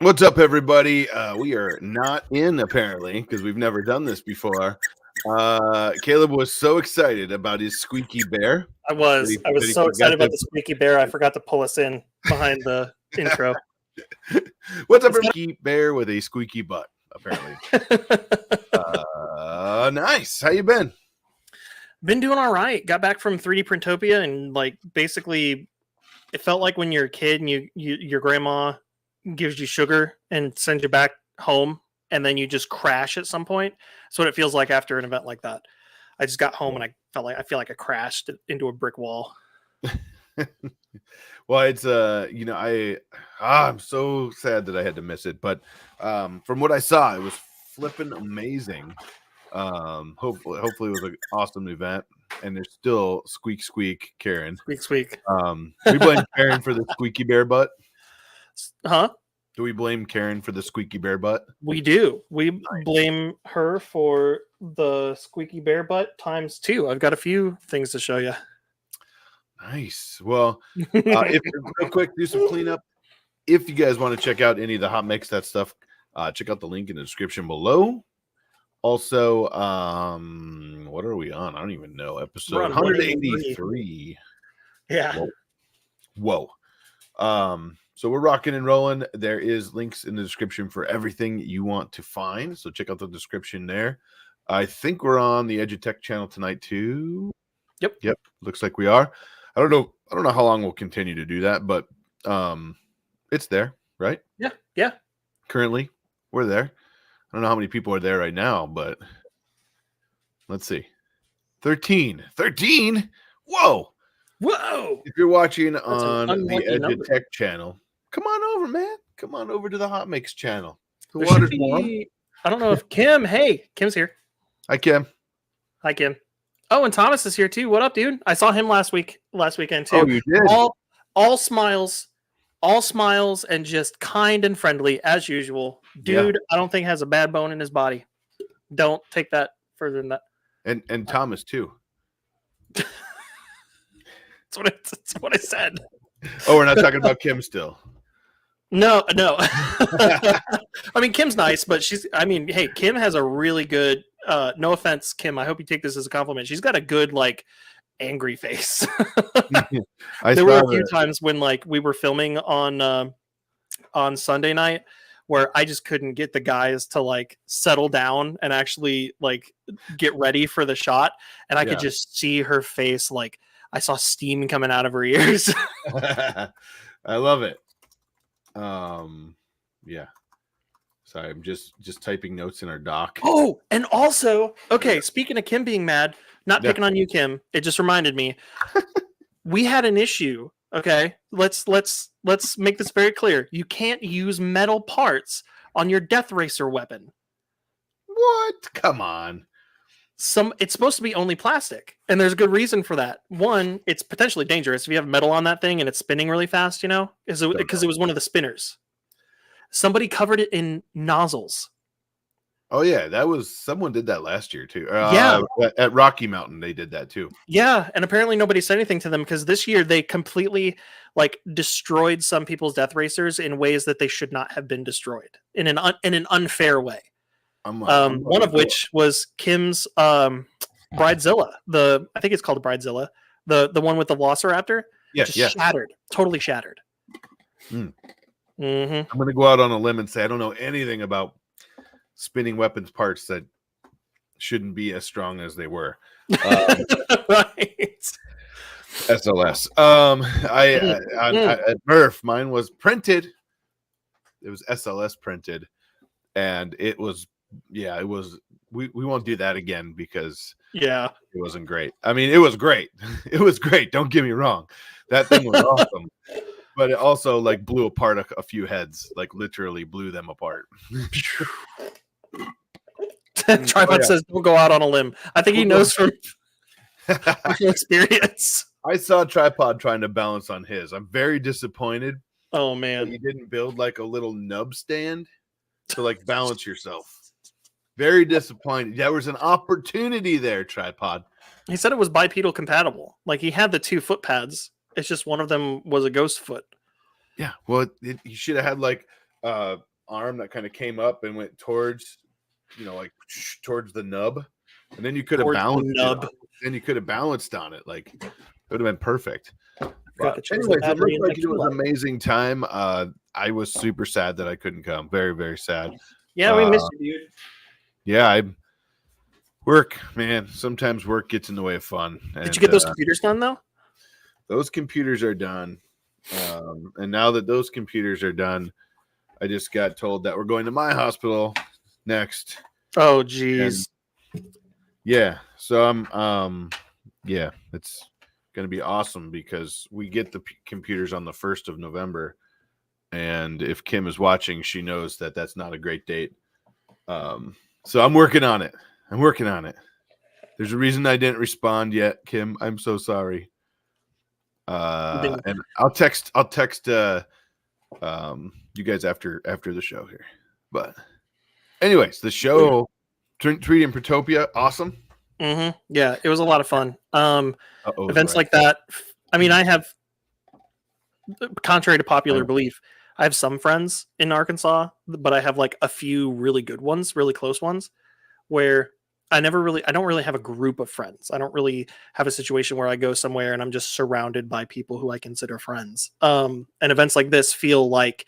What's up, everybody? We are not in, apparently, because we've never done this before. Caleb was so excited about his squeaky bear. I was he so forgot excited about to- the squeaky bear. I forgot to pull us in behind the intro. What's up, squeaky bear with a squeaky butt, apparently. Nice. How you been? Been doing all right. Got back from 3D Printopia and basically it felt like when you're a kid and your grandma gives you sugar and sends you back home and then you just crash at some point. That's what it feels like after an event like that. I just got home and I feel like I crashed into a brick wall. Well, it's I'm so sad that I had to miss it, but from what I saw, it was flipping amazing. Hopefully it was an awesome event, and there's still squeak Karen. Squeak. We blame Karen for the squeaky bear butt. Huh? Do we blame Karen for the squeaky bear butt? We do. We blame her for the squeaky bear butt times 2. I've got a few things to show you. Nice. Well, if real quick, do some cleanup. If you guys want to check out any of the hot mix, that stuff, check out the link in the description below. Also, what are we on? I don't even know. Episode 183. Yeah. Whoa. So we're rocking and rolling. There is links in the description for everything you want to find. So check out the description there. I think we're on the Edutech channel tonight too. Yep. Looks like we are. I don't know how long we'll continue to do that, but it's there, right? Yeah. Currently, we're there. I don't know how many people are there right now, but let's see. 13. Whoa. If you're watching on the Edutech channel, come on over, man. Come on over to the Hot Mix channel. The water's warm. I don't know if Kim's here. Hi, Kim. Hi, Kim. Oh, and Thomas is here too. What up, dude? I saw him last weekend too. Oh, you did? All smiles, and just kind and friendly as usual. Dude, yeah. I don't think has a bad bone in his body. Don't take that further than that. And Thomas too. That's what I said. Oh, we're not talking about Kim still. No. I mean, Kim's nice, but hey, Kim has a really good, no offense, Kim, I hope you take this as a compliment. She's got a good, angry face. There were a few times when, we were filming on Sunday night where I just couldn't get the guys to, settle down and actually, get ready for the shot. And I could just see her face, I saw steam coming out of her ears. I love it. Yeah. Sorry, I'm just typing notes in our doc. Oh, and also, okay, speaking of Kim being mad, not picking on you, Kim, it just reminded me. We had an issue. Okay, let's make this very clear. You can't use metal parts on your Death Racer weapon. What? Come on. It's supposed to be only plastic, and there's a good reason for that. One, it's potentially dangerous if you have metal on that thing and it's spinning really fast, because it was one of the spinners. Somebody covered it in nozzles. Oh yeah, someone did that last year too. Yeah, at Rocky Mountain they did that too. Yeah, and apparently nobody said anything to them because this year they completely destroyed some people's Death Racers in ways that they should not have been destroyed in an unfair way. One of which was Kim's Bridezilla. I think it's called Bridezilla. The one with the Velociraptor. Shattered. Totally shattered. I'm going to go out on a limb and say I don't know anything about spinning weapons parts that shouldn't be as strong as they were. Right. SLS. At Murph, mine was printed. It was SLS printed, and it was. Yeah, it was. We won't do that again because it wasn't great. I mean, it was great. It was great. Don't get me wrong. That thing was awesome. But it also blew apart a few heads, literally blew them apart. Tripod says, "Don't go out on a limb." I think he knows from experience. I saw Tripod trying to balance on his. I'm very disappointed. Oh man, he didn't build a little nub stand to balance yourself. Very disappointed. There was an opportunity there, Tripod. He said it was bipedal compatible. He had the 2 foot pads. It's just one of them was a ghost foot. Yeah, well, he should have had arm that kind of came up and went towards, like towards the nub, and then you could have balanced on it. Like it would have been perfect. But anyways, it looked like it was an amazing time. I was super sad that I couldn't come. Very, very sad. Yeah, we missed you, dude. Yeah, work, man. Sometimes work gets in the way of fun. Did you get those computers done though? Those computers are done. And now that those computers are done, I just got told that we're going to my hospital next. Oh, geez. Yeah. So it's going to be awesome because we get the computers on the 1st of November. And if Kim is watching, she knows that that's not a great date. So I'm working on it. There's a reason I didn't respond yet, Kim. I'm so sorry. And I'll text you guys after the show here. But anyways, the show Treaty in Protopia, awesome. Mm-hmm. Yeah, it was a lot of fun. Events like that. I mean, I have, contrary to popular belief, I have some friends in Arkansas, but I have like a few really good ones, really close ones, where I don't really have a group of friends. I don't really have a situation where I go somewhere and I'm just surrounded by people who I consider friends. And events like this feel like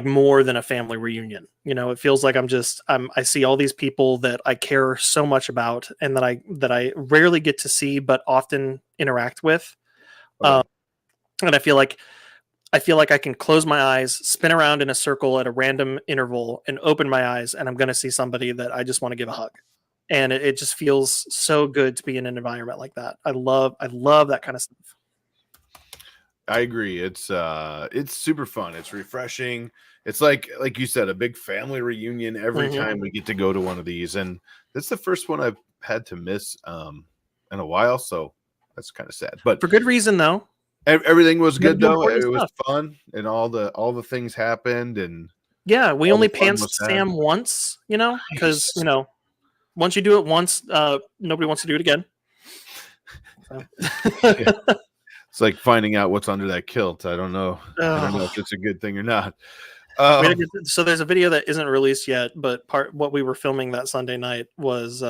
more than a family reunion. It feels like I see all these people that I care so much about and that I rarely get to see, but often interact with. And I feel like I can close my eyes, spin around in a circle at a random interval, and open my eyes, and I'm going to see somebody that I just want to give a hug. And it just feels so good to be in an environment like that. I love that kind of stuff. I agree. It's super fun. It's refreshing. It's like you said, a big family reunion every time we get to go to one of these. And that's the first one I've had to miss in a while. So that's kind of sad. But for good reason, though. Everything was good though. It was fun, and all the things happened. And yeah, we only pantsed Sam once, because once you do it once, nobody wants to do it again. So. Yeah. It's like finding out what's under that kilt. I don't know. I don't know if it's a good thing or not. So there's a video that isn't released yet, but what we were filming that Sunday night was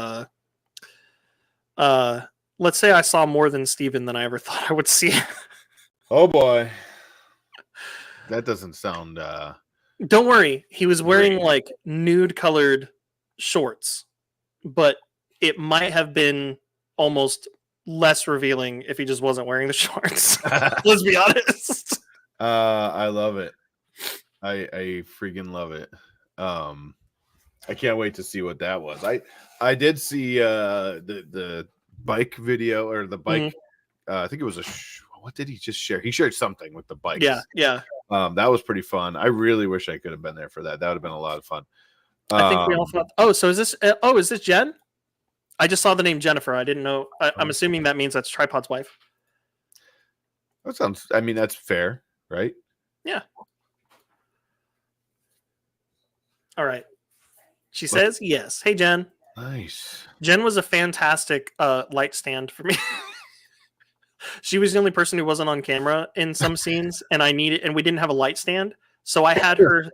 let's say I saw more than Steven than I ever thought I would see. Oh boy. That doesn't sound Don't worry. He was wearing like nude colored shorts, but it might have been almost less revealing if he just wasn't wearing the shorts. Let's be honest. I love it. I freaking love it. I can't wait to see what that was. I did see the bike video or the bike. I think it was what did he just share? He shared something with the bike. Yeah. That was pretty fun. I really wish I could have been there for that. That would have been a lot of fun. I think we all thought. Oh, so is this? Is this Jen? I just saw the name Jennifer. I didn't know. I'm assuming that means that's Tripod's wife. That sounds. I mean, that's fair, right? Yeah. All right. She says yes. Hey, Jen. Nice. Jen was a fantastic light stand for me. She was the only person who wasn't on camera in some scenes, and we didn't have a light stand, so I had her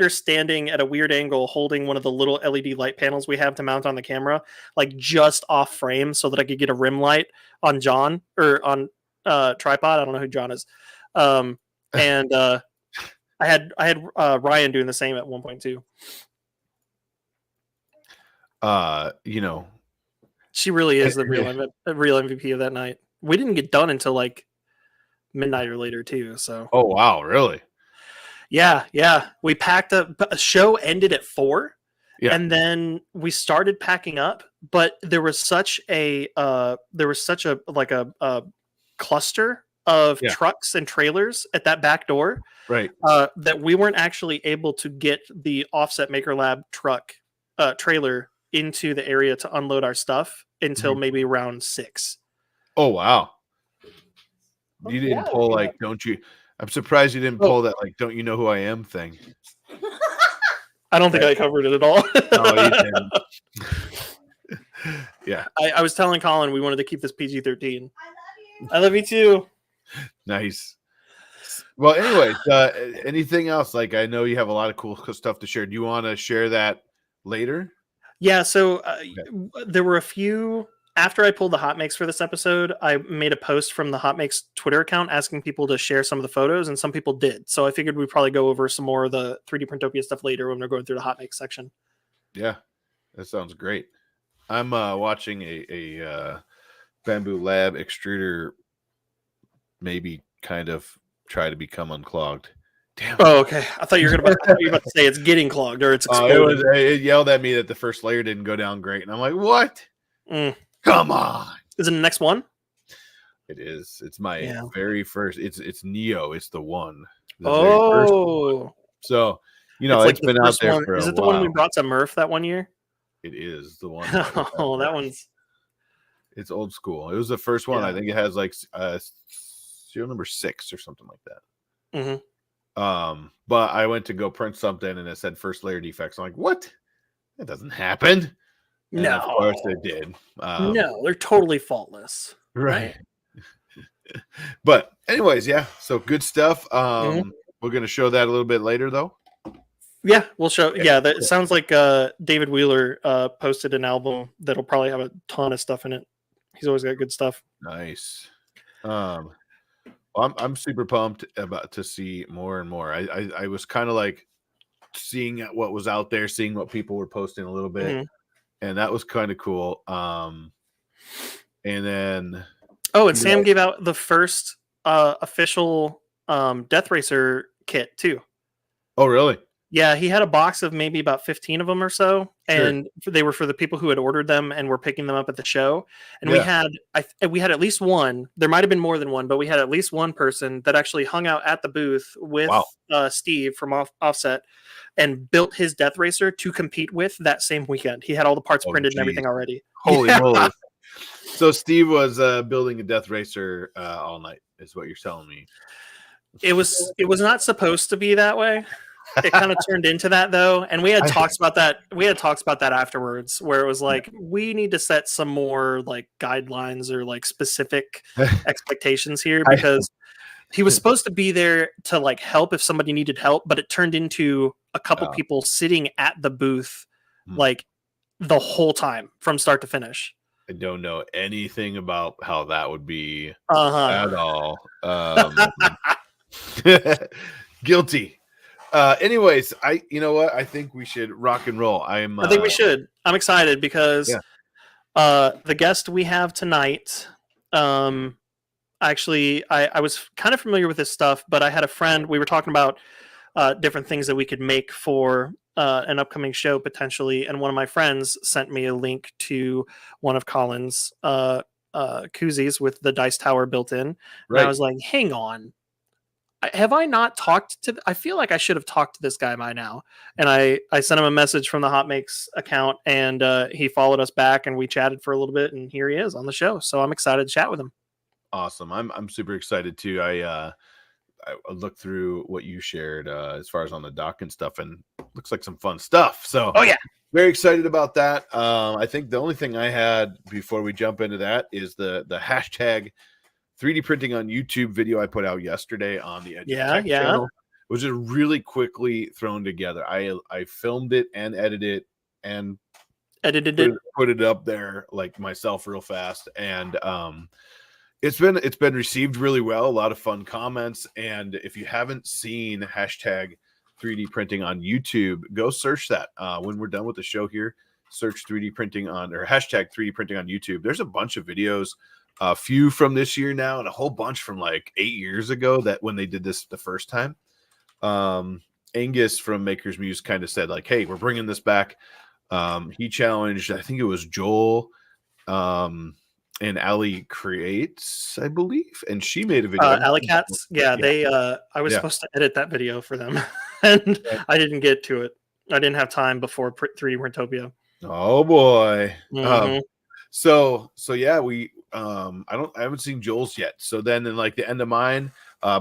standing at a weird angle, holding one of the little LED light panels we have to mount on the camera, like just off frame, so that I could get a rim light on John or on Tripod. I don't know who John is, and I had Ryan doing the same at 1.2. She really is the real MVP of that night. We didn't get done until like midnight or later too. So. Oh wow! Really? Yeah. We packed up. A show ended at 4, and then we started packing up. But there was such a cluster of trucks and trailers at that back door, right? That we weren't actually able to get the Offset Maker Lab truck trailer into the area to unload our stuff until maybe around 6. Oh wow! You didn't pull don't you? I'm surprised you didn't pull that don't you know who I am thing. I don't think I covered it at all. No, you didn't. Yeah. I was telling Colin we wanted to keep this PG-13. I love you too. Nice. Well, anyways, anything else? Like, I know you have a lot of cool stuff to share. Do you want to share that later? Yeah, so Okay. there were a few. After I pulled the hot makes for this episode, I made a post from the hot makes Twitter account asking people to share some of the photos, and some people did. So I figured we'd probably go over some more of the 3D Printopia stuff later when we're going through the hot makes section. Yeah, that sounds great. I'm watching a Bamboo Lab extruder maybe kind of try to become unclogged. Damn. Oh, okay. I thought you were about to say it's getting clogged or it's exploding. It yelled at me that the first layer didn't go down great, and I'm like, "What? Come on!" Is it the next one? It is. It's my very first. It's Neo. It's the one. The one. So it's been out there for a while. Is it the one we brought to Murph that one year? It is the one. Oh, that one's. It's old school. It was the first one. Yeah. I think it has like serial number 6 or something like that. Mm-hmm. But I went to go print something and it said first layer defects. I'm like, what? That doesn't happen. And no, of course it did. No, they're totally faultless. Right. But anyways, yeah. So good stuff. We're gonna show that a little bit later, though. Yeah, we'll show. Okay. Yeah, that sounds like David Wheeler posted an album that'll probably have a ton of stuff in it. He's always got good stuff. Nice. I'm super pumped about to see more and more. I was kind of like seeing what was out there, seeing what people were posting a little bit, and that was kind of cool. And then and Sam gave out the first official Death Racer kit too. Oh, really? Yeah, he had a box of maybe about 15 of them or so, and they were for the people who had ordered them and were picking them up at the show. And we had at least one. There might have been more than one, but we had at least one person that actually hung out at the booth with Steve from Offset and built his Death Racer to compete with that same weekend. He had all the parts printed and everything already. Holy moly! So Steve was building a Death Racer all night, is what you're telling me. It was not supposed to be that way. It kind of turned into that though, and we had talks about that. We had talks about that afterwards, where it was like we need to set some more like guidelines or like specific expectations here, because he was supposed to be there to like help if somebody needed help, but it turned into a couple people sitting at the booth like the whole time from start to finish. I don't know anything about how that would be at all. Guilty. Anyways, you know what? I think we should rock and roll. I think we should. I'm excited because the guest we have tonight, actually, I was kind of familiar with this stuff, but I had a friend. We were talking about different things that we could make for an upcoming show potentially, and one of my friends sent me a link to one of Colin's koozies with the dice tower built in. Right. And I was like, hang on. Have I not talked to? I feel like I should have talked to this guy by now. And I sent him a message from the Hot Makes account, and he followed us back, and we chatted for a little bit, and here he is on the show. So I'm excited to chat with him. Awesome. I'm super excited too. I looked through what you shared as far as on the dock and stuff, and looks like some fun stuff. So very excited about that. I think the only thing I had before we jump into that is the hashtag 3D printing on YouTube video I put out yesterday on the Edge channel. It was just really quickly thrown together. I filmed it and edited put it up there like myself real fast, and it's been received really well. A lot of fun comments, and if you haven't seen hashtag 3D printing on YouTube, go search that. When we're done with the show here, search 3D printing on or hashtag 3D printing on YouTube. There's a bunch of videos. A few from this year now, and a whole bunch from like 8 years ago that when they did this the first time. Angus from Maker's Muse kind of said like, hey, we're bringing this back. He challenged, I think it was Joel and Ali Creates, I believe, and she made a video. Ali Cats, they I was supposed to edit that video for them and I didn't get to it. I didn't have time before 3D Printopia. Oh boy. So yeah, we I haven't seen Joel's yet. So then in like the end of mine,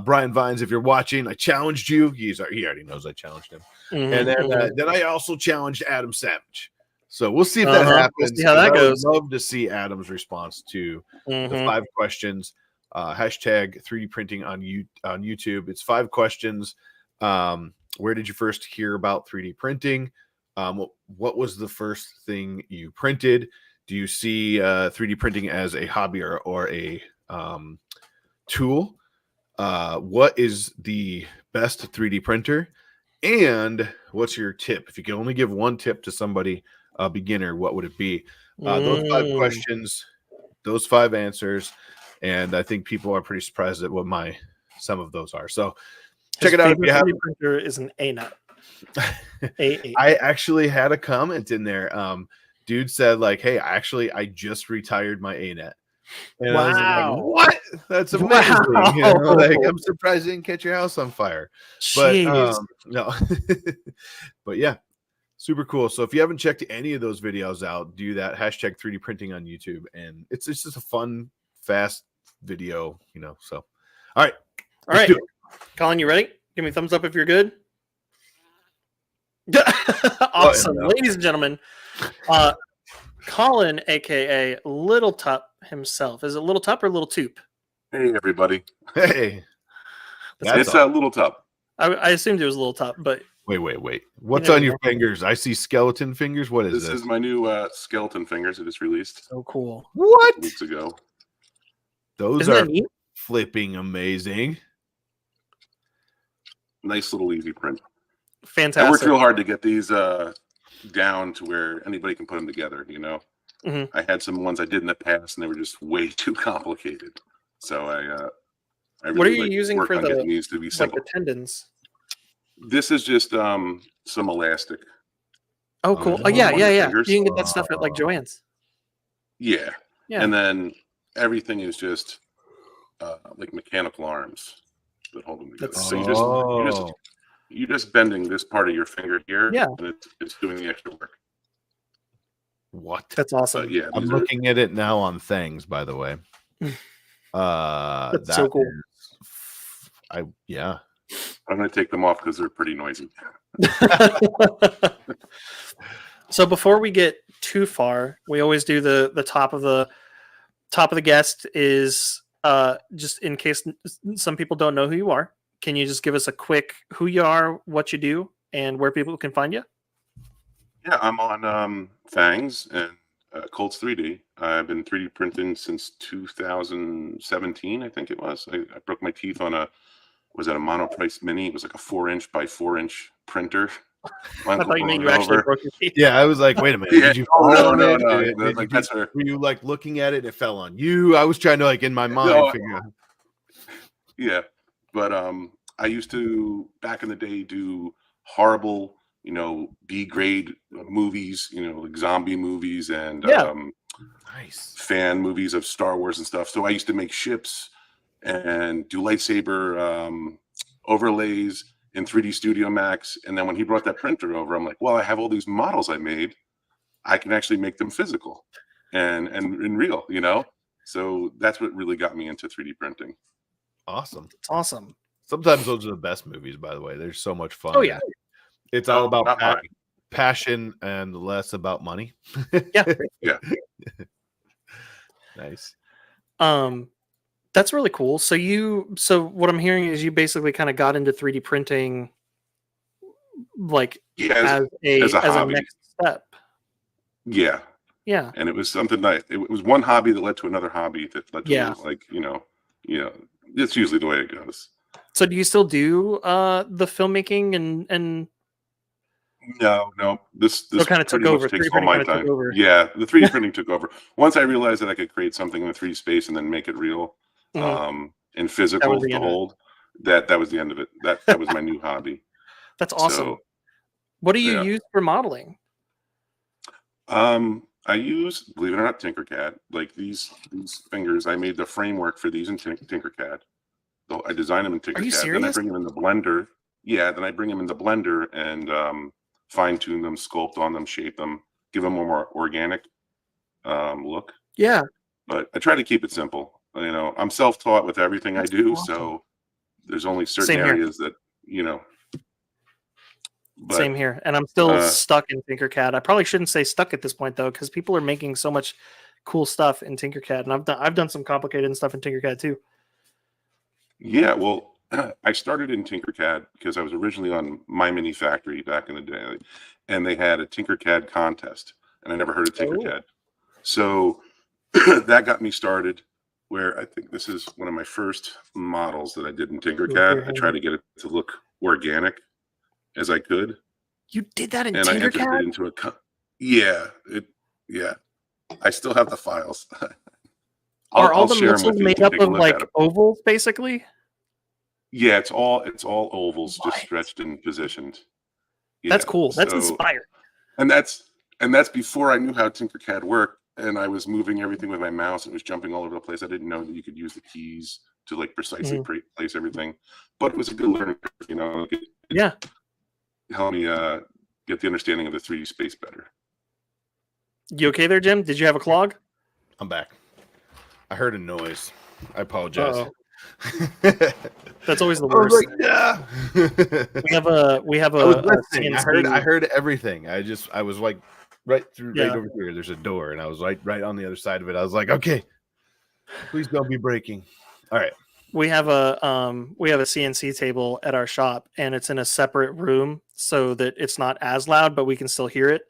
Brian Vines, if you're watching, I challenged you. He already knows I challenged him. And then I also challenged Adam Savage. So we'll see if that happens. We'll see how that goes. I would love to see Adam's response to the 5 questions. Hashtag 3D printing on YouTube. It's 5 questions. Where did you first hear about 3D printing? What was the first thing you printed? Do you see 3D printing as a hobby or a tool? What is the best 3D printer? And what's your tip? If you could only give one tip to somebody, a beginner, what would it be? Those 5 questions, those 5 answers, and I think people are pretty surprised at what some of those are. So check it out if you have. 3D printer is an A-nut. A8. I actually had a comment in there. Dude said like, "Hey, I just retired my A-net." And wow! I was like, what? That's amazing. Wow. You know, like, I'm surprised you didn't catch your house on fire. But no, but yeah, super cool. So if you haven't checked any of those videos out, do that. Hashtag 3D printing on YouTube, and it's just a fun, fast video. You know. So, all right. Colin, you ready? Give me a thumbs up if you're good. Awesome, ladies and gentlemen. Colin, aka Littletup himself. Is it Littletup or Littletup? Hey, everybody. Hey, it's Littletup. I assumed it was Littletup, but wait. What's on your fingers? I see skeleton fingers. What is this? This is my new skeleton fingers. It just released. So cool. What? Weeks ago. Those are flipping amazing. Nice little easy print. Fantastic. I worked real hard to get these down to where anybody can put them together. You know, I had some ones I did in the past, and they were just way too complicated. So I really what are you using for these to be simple. Like the tendons? This is just some elastic. Oh, cool. Oh, yeah. You can get that stuff at like Joann's. Yeah. And then everything is just like mechanical arms that hold them together. So you're just bending this part of your finger here, and it's doing the extra work. What? That's awesome. Yeah, I'm looking at it now on Things, by the way. That's so cool. I'm gonna take them off because they're pretty noisy. So before we get too far, we always do the top of the guest is just in case some people don't know who you are. Can you just give us a quick who you are, what you do, and where people can find you? Yeah, I'm on Fangs and Colts 3D. I've been 3D printing since 2017, I think it was. I broke my teeth on a Monoprice Mini. It was like a 4-inch by 4-inch printer. I thought you meant you actually broke your teeth. Yeah, I was like, wait a minute. Did you were you like looking at it and it fell on you? I was trying to like in my mind figure out. Yeah. But I used to back in the day do horrible, B-grade movies, like zombie movies and nice fan movies of Star Wars and stuff. So I used to make ships and do lightsaber overlays in 3D Studio Max. And then when he brought that printer over, I'm like, well, I have all these models I made. I can actually make them physical and real, So that's what really got me into 3D printing. Awesome. It's awesome. Sometimes those are the best movies, by the way. They're so much fun. Oh, yeah. It's all about passion and less about money. Yeah. Nice. That's really cool. So what I'm hearing is you basically kind of got into 3D printing like as a next step. Yeah. Yeah. And it was something it was one hobby that led to another hobby that led to it's usually the way it goes. So do you still do the filmmaking and No. This kind of took over. Takes all my time. Yeah, the 3D printing took over. Once I realized that I could create something in the 3D space and then make it real, and physical to hold, that was the end of it. That was my new hobby. That's awesome. So, what do you use for modeling? I use, believe it or not, Tinkercad. Like these fingers, I made the framework for these in Tinkercad. So I designed them in Tinkercad. Are you serious? Then I bring them in the blender. Yeah, then I bring them in the blender and fine tune them, sculpt on them, shape them, give them a more organic look. Yeah. But I try to keep it simple. I'm self-taught with everything I do, so there's only certain areas that But, same here, and I'm still stuck in Tinkercad. I probably shouldn't say stuck at this point though, because people are making so much cool stuff in Tinkercad, and I've done some complicated stuff in Tinkercad too. Yeah, well, I started in Tinkercad because I was originally on My Mini Factory back in the day, and they had a Tinkercad contest, and I never heard of Oh. Tinkercad. So that got me started, where I think this is one of my first models that I did in Tinkercad. I tried to get it to look organic as I could, You did that in and I entered Tinkercad? it into a yeah. I still have the files. Are all I'll the share them missiles with you. You made can up take a of look like at them. ovals, basically? Yeah, it's all ovals, just What? stretched and positioned. That's Yeah. cool. That's So inspiring. and that's before I knew how Tinkercad worked, and I was moving everything with my mouse. It was jumping all over the place. I didn't know that you could use the keys to like precisely place everything, but it was a good learning curve. You know, Yeah. it helped me get the understanding of the 3D space better. You okay there, Jim? Did you have a clog? I'm back. I heard a noise. I apologize. That's always the I was worst. like, yeah. we have a I was listening. CNC. I heard everything. I was like right Yeah. over here. There's a door, and I was right on the other side of it. I was like, okay, please don't be breaking. All right. We have a CNC table at our shop, and it's in a separate room so that it's not as loud, but we can still hear it.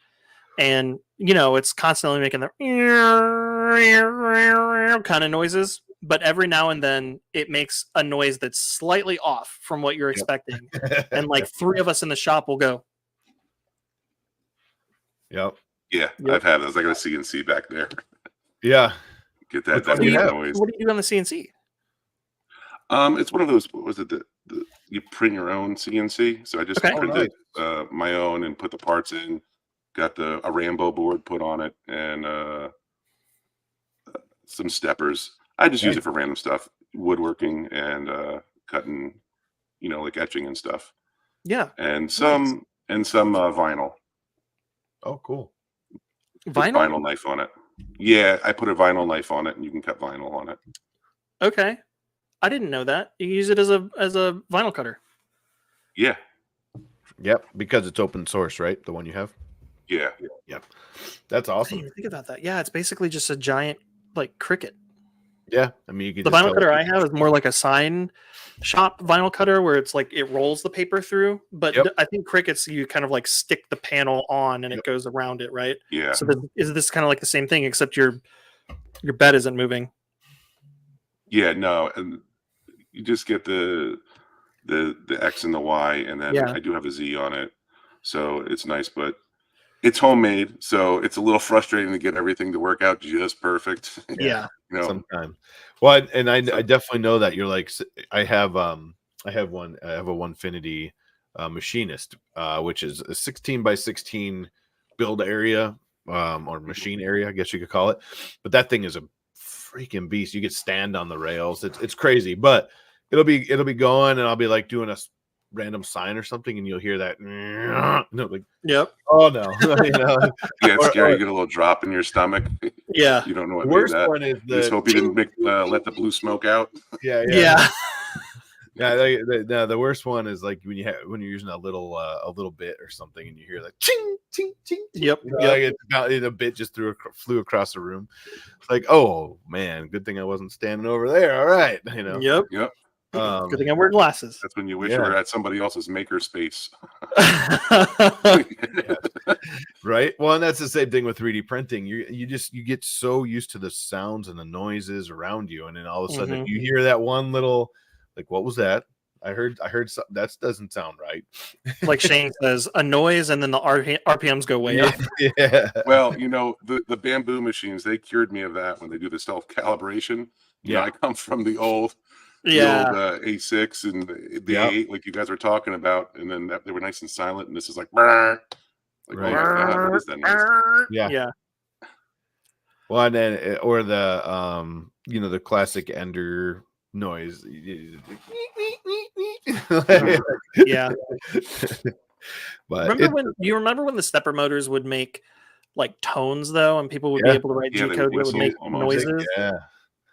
And you know, it's constantly making the kind of noises, but every now and then it makes a noise that's slightly off from what you're expecting. And like 3 of us in the shop will go, Yep. Yeah, I've had those. I got a CNC back there. Yeah. Get that What do you have? noise. what do you do on the CNC? It's one of those. What was it? The you print your own CNC. So I just Okay. printed my own and put the parts in. Got a Rambo board put on it and some steppers. I just use it for random stuff, woodworking and cutting, you know, like etching and stuff. Yeah. And some vinyl. Oh, cool. Vinyl knife on it. Yeah, I put a vinyl knife on it, and you can cut vinyl on it. Okay. I didn't know that. You use it as a vinyl cutter. Yeah. Yep, because it's open source, right? The one you have. Yeah. Yep. That's I awesome. didn't even think about that. Yeah, it's basically just a giant like Cricut. Yeah, I mean, you can The vinyl cutter I have is more like a sign shop vinyl cutter where it's like it rolls the paper through. But I think Cricut's you kind of like stick the panel on and it goes around it, right? Yeah. So is this kind of like the same thing except your bed isn't moving? Yeah. No, and you just get the X and the Y, and then I do have a Z on it, so it's nice, but it's homemade, so it's a little frustrating to get everything to work out just perfect. Yeah. You know? Sometimes. Well, and I definitely know that you're like I have a Onefinity machinist, which is a 16 by 16 build area or machine area, I guess you could call it. But that thing is a freaking beast. You get stand on the rails. It's crazy, but it'll be going, and I'll be like doing a random sign or something, and you'll hear that. No, like, yep. Oh no, you know? Yeah, it's scary. You get a little drop in your stomach. Yeah, you don't know what the worst that. one is you just hope you didn't let the blue smoke out. Yeah. The worst one is like when you're using a little bit or something, and you hear that ching ching ching. Yep. You know, like a bit just flew across the room. It's like, oh man, good thing I wasn't standing over there. All right, you know. Yep. Good thing I wear glasses. That's when you wish you were at somebody else's maker space. Right. Well, and that's the same thing with 3D printing. You get so used to the sounds and the noises around you, and then all of a sudden you hear that one little, like, what was that? I heard something that doesn't sound right. Like Shane says, a noise, and then the RPMs go way up. Yeah. Well, you know, the bamboo machines, they cured me of that when they do the self calibration. You know, I come from the old A6 and the A8, like you guys were talking about, and then they were nice and silent, and this is like, right. Like, oh my God, what is that noise? Yeah. Well, and then or the the classic Ender noise. Yeah. But you remember when the stepper motors would make like tones though, and people would be able to write G code that would make noises?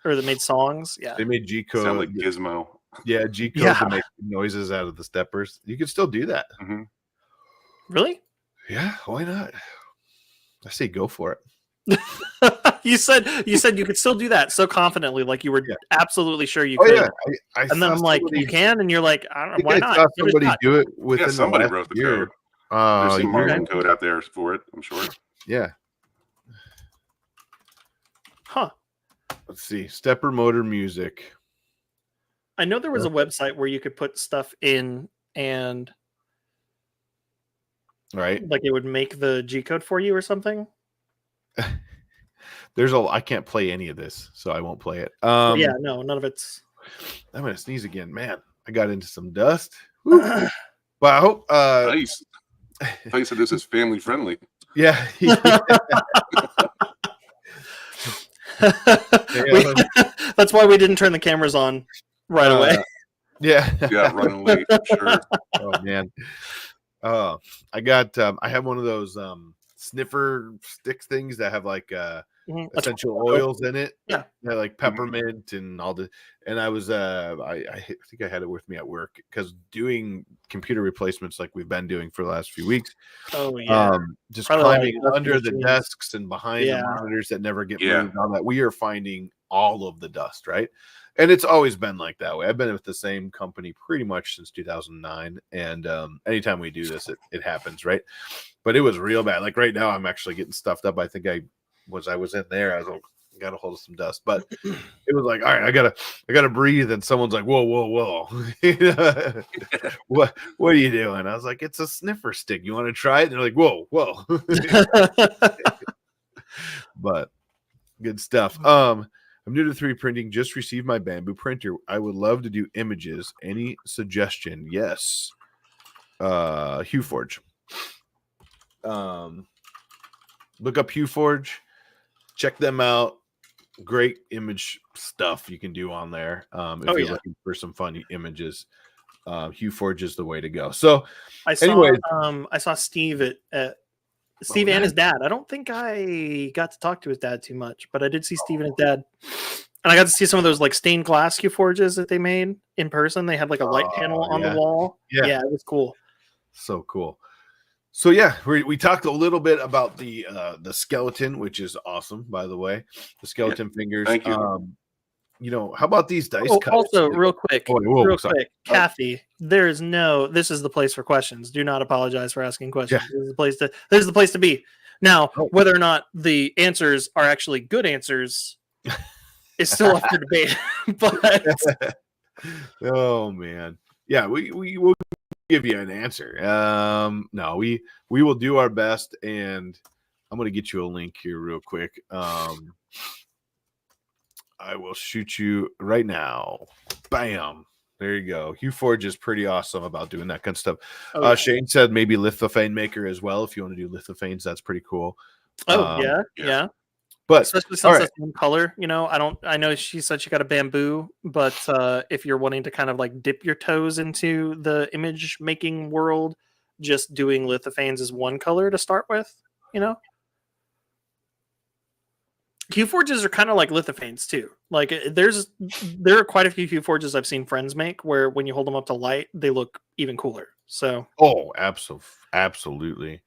Or that made songs. Yeah. They made G code. Sound like Gizmo. Yeah, G code to make noises out of the steppers. You could still do that. Really? Yeah, why not? I say go for it. You said you could still do that so confidently, like you were absolutely sure you Oh could. yeah, and then I'm like, you can, and you're like, I don't know, why not? Saw somebody do it within somebody the last wrote the year. code. There's some marketing code out there for it, I'm sure. Yeah. Huh. Let's see. Stepper motor music. I know there was a website where you could put stuff in and like it would make the G code for you or something. I can't play any of this, so I won't play it. Yeah, no, none of it's. I'm gonna sneeze again, man. I got into some dust. But I hope nice. I thought you said this is family friendly. Yeah. That's why we didn't turn the cameras on right away. Yeah, running late. Sure. Oh man. I got. I have one of those sniffer sticks things that have like essential oils in it. Yeah, like peppermint and all the. And I was I think I had it with me at work because doing computer replacements like we've been doing for the last few weeks. Oh yeah. Just climbing under the desks and behind the monitors that never get moved. All that we are finding all of the dust, right? And it's always been like that way. I've been with the same company pretty much since 2009. And anytime we do this, it happens, right? But it was real bad. Like right now, I'm actually getting stuffed up. I think I was in there. I was like, got a hold of some dust. But it was like, all right, I gotta breathe. And someone's like, whoa. What are you doing? I was like, it's a sniffer stick. You want to try it? And they're like, whoa. But good stuff. I'm new to 3D printing. Just received my bamboo printer. I would love to do images. Any suggestion? Yes. HueForge. Look up HueForge. Check them out. Great image stuff you can do on there. If you're looking for some fun images, HueForge is the way to go. So, I saw Steve at Steve and his dad. I don't think I got to talk to his dad too much, but I did see Steve and his dad. And I got to see some of those like stained glass HueForges that they made in person. They had like a light panel on the wall. Yeah, it was cool. So cool. So yeah, we talked a little bit about the skeleton, which is awesome, by the way. The skeleton fingers. Thank you. How about these dice cuts? Also, real quick, Kathy, this is the place for questions. Do not apologize for asking questions. Yeah. This is the place to be. Now, whether or not the answers are actually good answers is still up for debate. But oh man. Yeah, we will give you an answer. No, we will do our best, and I'm gonna get you a link here real quick. I will shoot you right now. Bam. There you go. HueForge is pretty awesome about doing that kind of stuff. Shane said maybe lithophane maker as well. If you want to do lithophanes, that's pretty cool. Yeah. But especially since it's one color, I know she said she got a bamboo, but if you're wanting to kind of like dip your toes into the image making world, just doing lithophanes is one color to start with, HueForges are kind of like lithophanes too. Like there are quite a few HueForges I've seen friends make where when you hold them up to light, they look even cooler. So absolutely.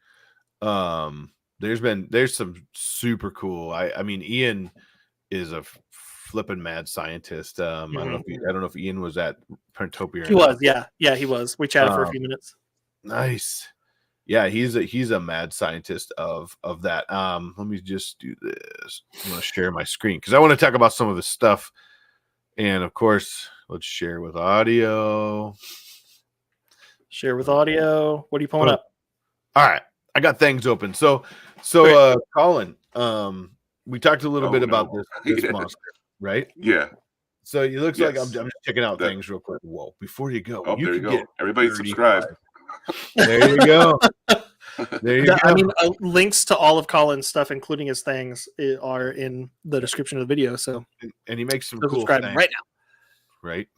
There's some super cool. I mean, Ian is a flipping mad scientist. I don't know if Ian was at Printopia. He was, yeah, he was. We chatted for a few minutes. Nice. Yeah, he's a mad scientist of that. Let me just do this. I'm gonna share my screen because I want to talk about some of his stuff. And of course, let's share with audio. Share with audio. What are you pulling up? All right. I got things open. So Colin, we talked a little bit about this monster, right? Yeah. So it looks like I'm just checking out things real quick. Whoa, before you go. There you go. Everybody subscribe. There you go. There you go. I mean, links to all of Colin's stuff, including his things, are in the description of the video. So, and he makes some cool things right now. Right.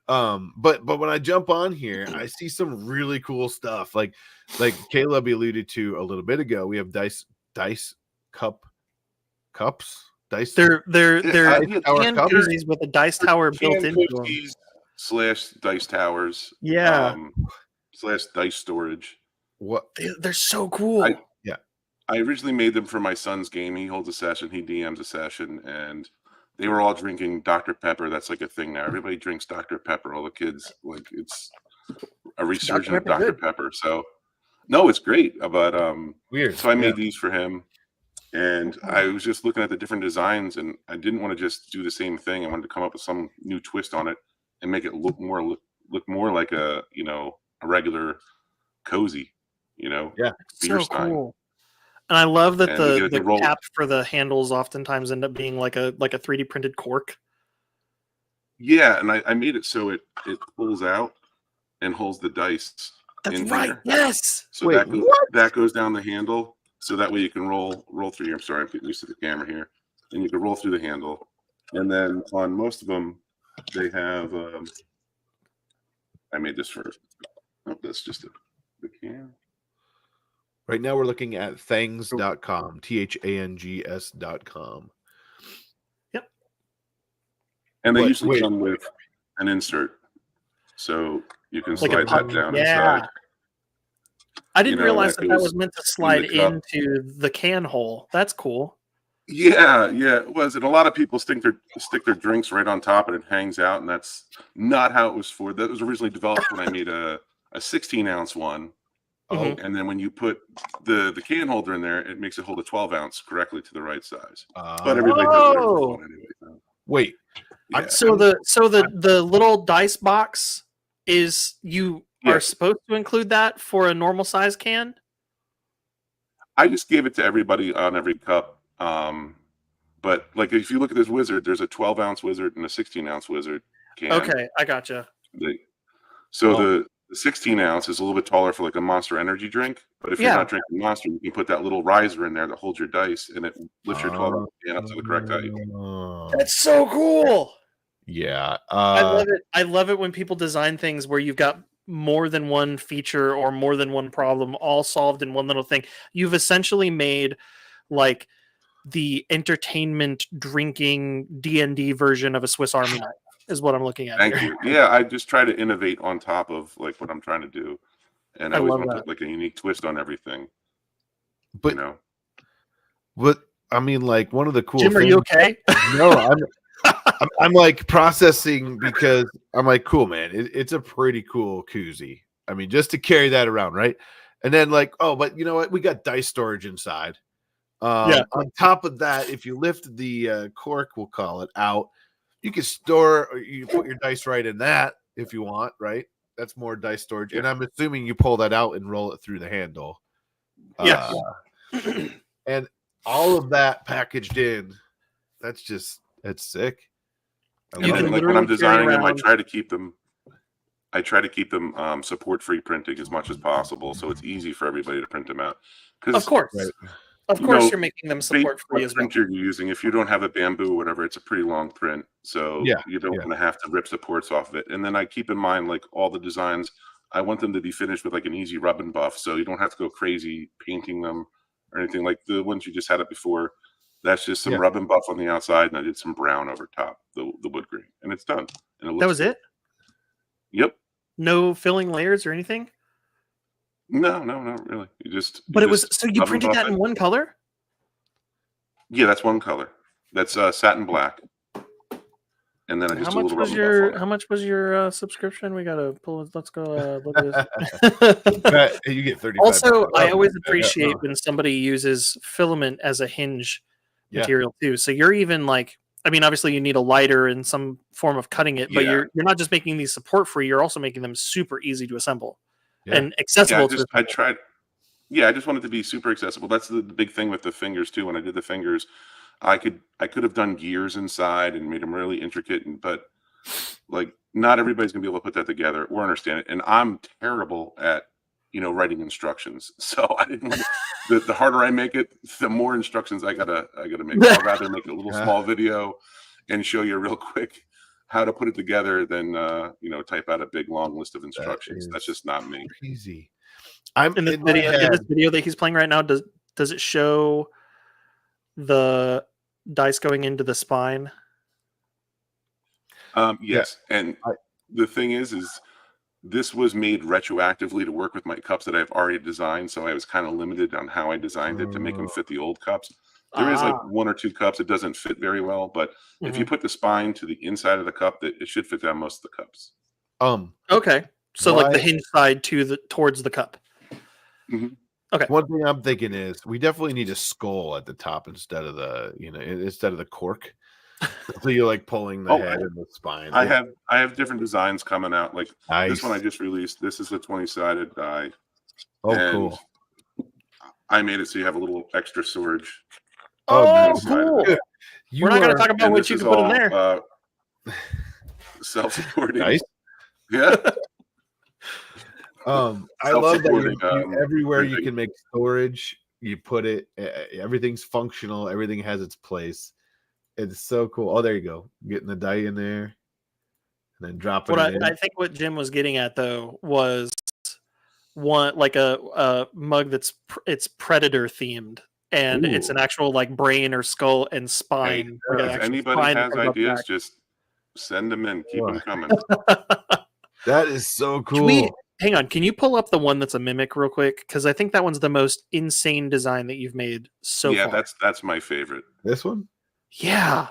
But when I jump on here, I see some really cool stuff. Like Caleb alluded to a little bit ago. We have dice cups. Dice. They're can koozies with a dice tower built into them. / dice towers. Yeah. / dice storage. What? They're so cool. I originally made them for my son's game. He holds a session, he DMs a session, and they were all drinking Dr. Pepper. That's like a thing now. Everybody drinks Dr. Pepper. All the kids, like it's a Dr. resurgence of Pepper Dr. good. Pepper. So no, it's great. But Weird. so I made these for him, and I was just looking at the different designs, and I didn't want to just do the same thing. I wanted to come up with some new twist on it and make it look more like a a regular cozy, Yeah. beer So stein. cool. And I love that And we get it to the roll. cap for the handles oftentimes end up being like a 3D printed cork. Yeah, and I made it so it pulls out and holds the dice That's in right. here. Yes. So Wait, that goes down the handle, so that way you can roll through here. I'm sorry, I'm getting used to the camera here, and you can roll through the handle. And then on most of them, they have. I made this for. Oh, that's just the can. Right now we're looking at thangs.com, THANGS.com. Yep. And they usually come with an insert, so you can slide that down inside. I didn't realize that was meant to slide into the can hole. That's cool. Yeah, it was. And a lot of people stick their drinks right on top and it hangs out, and that's not how it was for. That was originally developed when I made a 16-ounce one. Oh, And then when you put the can holder in there, it makes it hold a 12-ounce correctly to the right size. But everybody does whatever they want anyway. So. Wait. Yeah. So the little dice box is are supposed to include that for a normal size can? I just gave it to everybody on every cup. But like if you look at this wizard, there's a 12-ounce wizard and a 16-ounce wizard can. Okay, I gotcha. The 16-ounce is a little bit taller for like a Monster Energy drink, but if you're not drinking Monster, you can put that little riser in there that holds your dice, and it lifts your 12-ounce can up to the correct height. That's so cool. Yeah, I love it. I love it when people design things where you've got more than one feature or more than one problem all solved in one little thing. You've essentially made like the entertainment drinking D&D version of a Swiss Army knife. Is what I'm looking at. Thank you. Yeah, I just try to innovate on top of like what I'm trying to do, and I always want to put like a unique twist on everything. But what I mean, like one of the cool. Jim, are you okay? No, I'm like processing because I'm like, cool, man. It's a pretty cool koozie. I mean, just to carry that around, right? And then like, oh, but you know what? We got dice storage inside. On top of that, if you lift the cork, we'll call it out. You can store, or you put your dice right in that if you want, right? That's more dice storage. Yeah. And I'm assuming you pull that out and roll it through the handle. Yeah. And all of that packaged in, that's sick. You can, like when I'm designing them, I try to keep them support-free printing as much as possible, so it's easy for everybody to print them out. Of course. Right. Of course, you're making them support free as well. Print you're using, if you don't have a bamboo or whatever, it's a pretty long print, so you don't want to have to rip supports off of it. And then I keep in mind, like all the designs, I want them to be finished with like an easy rub and buff, so you don't have to go crazy painting them or anything. Like the ones you just had it before, that's just some rub and buff on the outside, and I did some brown over top, the wood grain, and it's done. And it looks that was it? Yep. No filling layers or anything? No, not really. But it was so you printed that in one color? Yeah, that's one color. That's satin black. And then I just how much was your subscription? We gotta pull. Let's go look at this. You get 35. Also, I always appreciate when somebody uses filament as a hinge material too. So you're even like, I mean, obviously you need a lighter and some form of cutting it, but you're not just making these support free. You're also making them super easy to assemble. And accessible. I tried. Yeah, I just wanted to be super accessible. That's the big thing with the fingers too. When I did the fingers, I could have done gears inside and made them really intricate, but like not everybody's gonna be able to put that together or understand it. And I'm terrible at writing instructions. So I didn't. The harder I make it, the more instructions I gotta make. I'd rather make a little small video and show you real quick how to put it together than type out a big long list of instructions. That's just not me. Easy. I'm in this video that he's playing right now. Does it show the dice going into the spine? Yes, and the thing is this was made retroactively to work with my cups that I've already designed, so I was kind of limited on how I designed it to make them fit the old cups. There is like 1 or 2 cups it doesn't fit very well, but if you put the spine to the inside of the cup, it should fit down most of the cups. Okay. So like the hinge side towards the cup. Okay. One thing I'm thinking is we definitely need a skull at the top instead of the cork. So you're like pulling the head and the spine. I have different designs coming out. Like this one I just released. This is a 20-sided die. Oh, cool. I made it so you have a little extra storage. Oh, cool. We're not going to talk about what you can put in there. Self-supporting. Nice. Yeah. I love that everywhere you can make storage, you put it. Everything's functional. Everything has its place. It's so cool. Oh, there you go. Getting the die in there, and then dropping it in. I think what Jim was getting at though was one like a mug it's predator themed, and it's an actual like brain or skull and spine. Hey, if anybody has ideas, just send them in. Keep them coming. That is so cool. Hang on, can you pull up the one that's a mimic real quick? Because I think that one's the most insane design that you've made so far. Yeah, that's my favorite. This one? Yeah.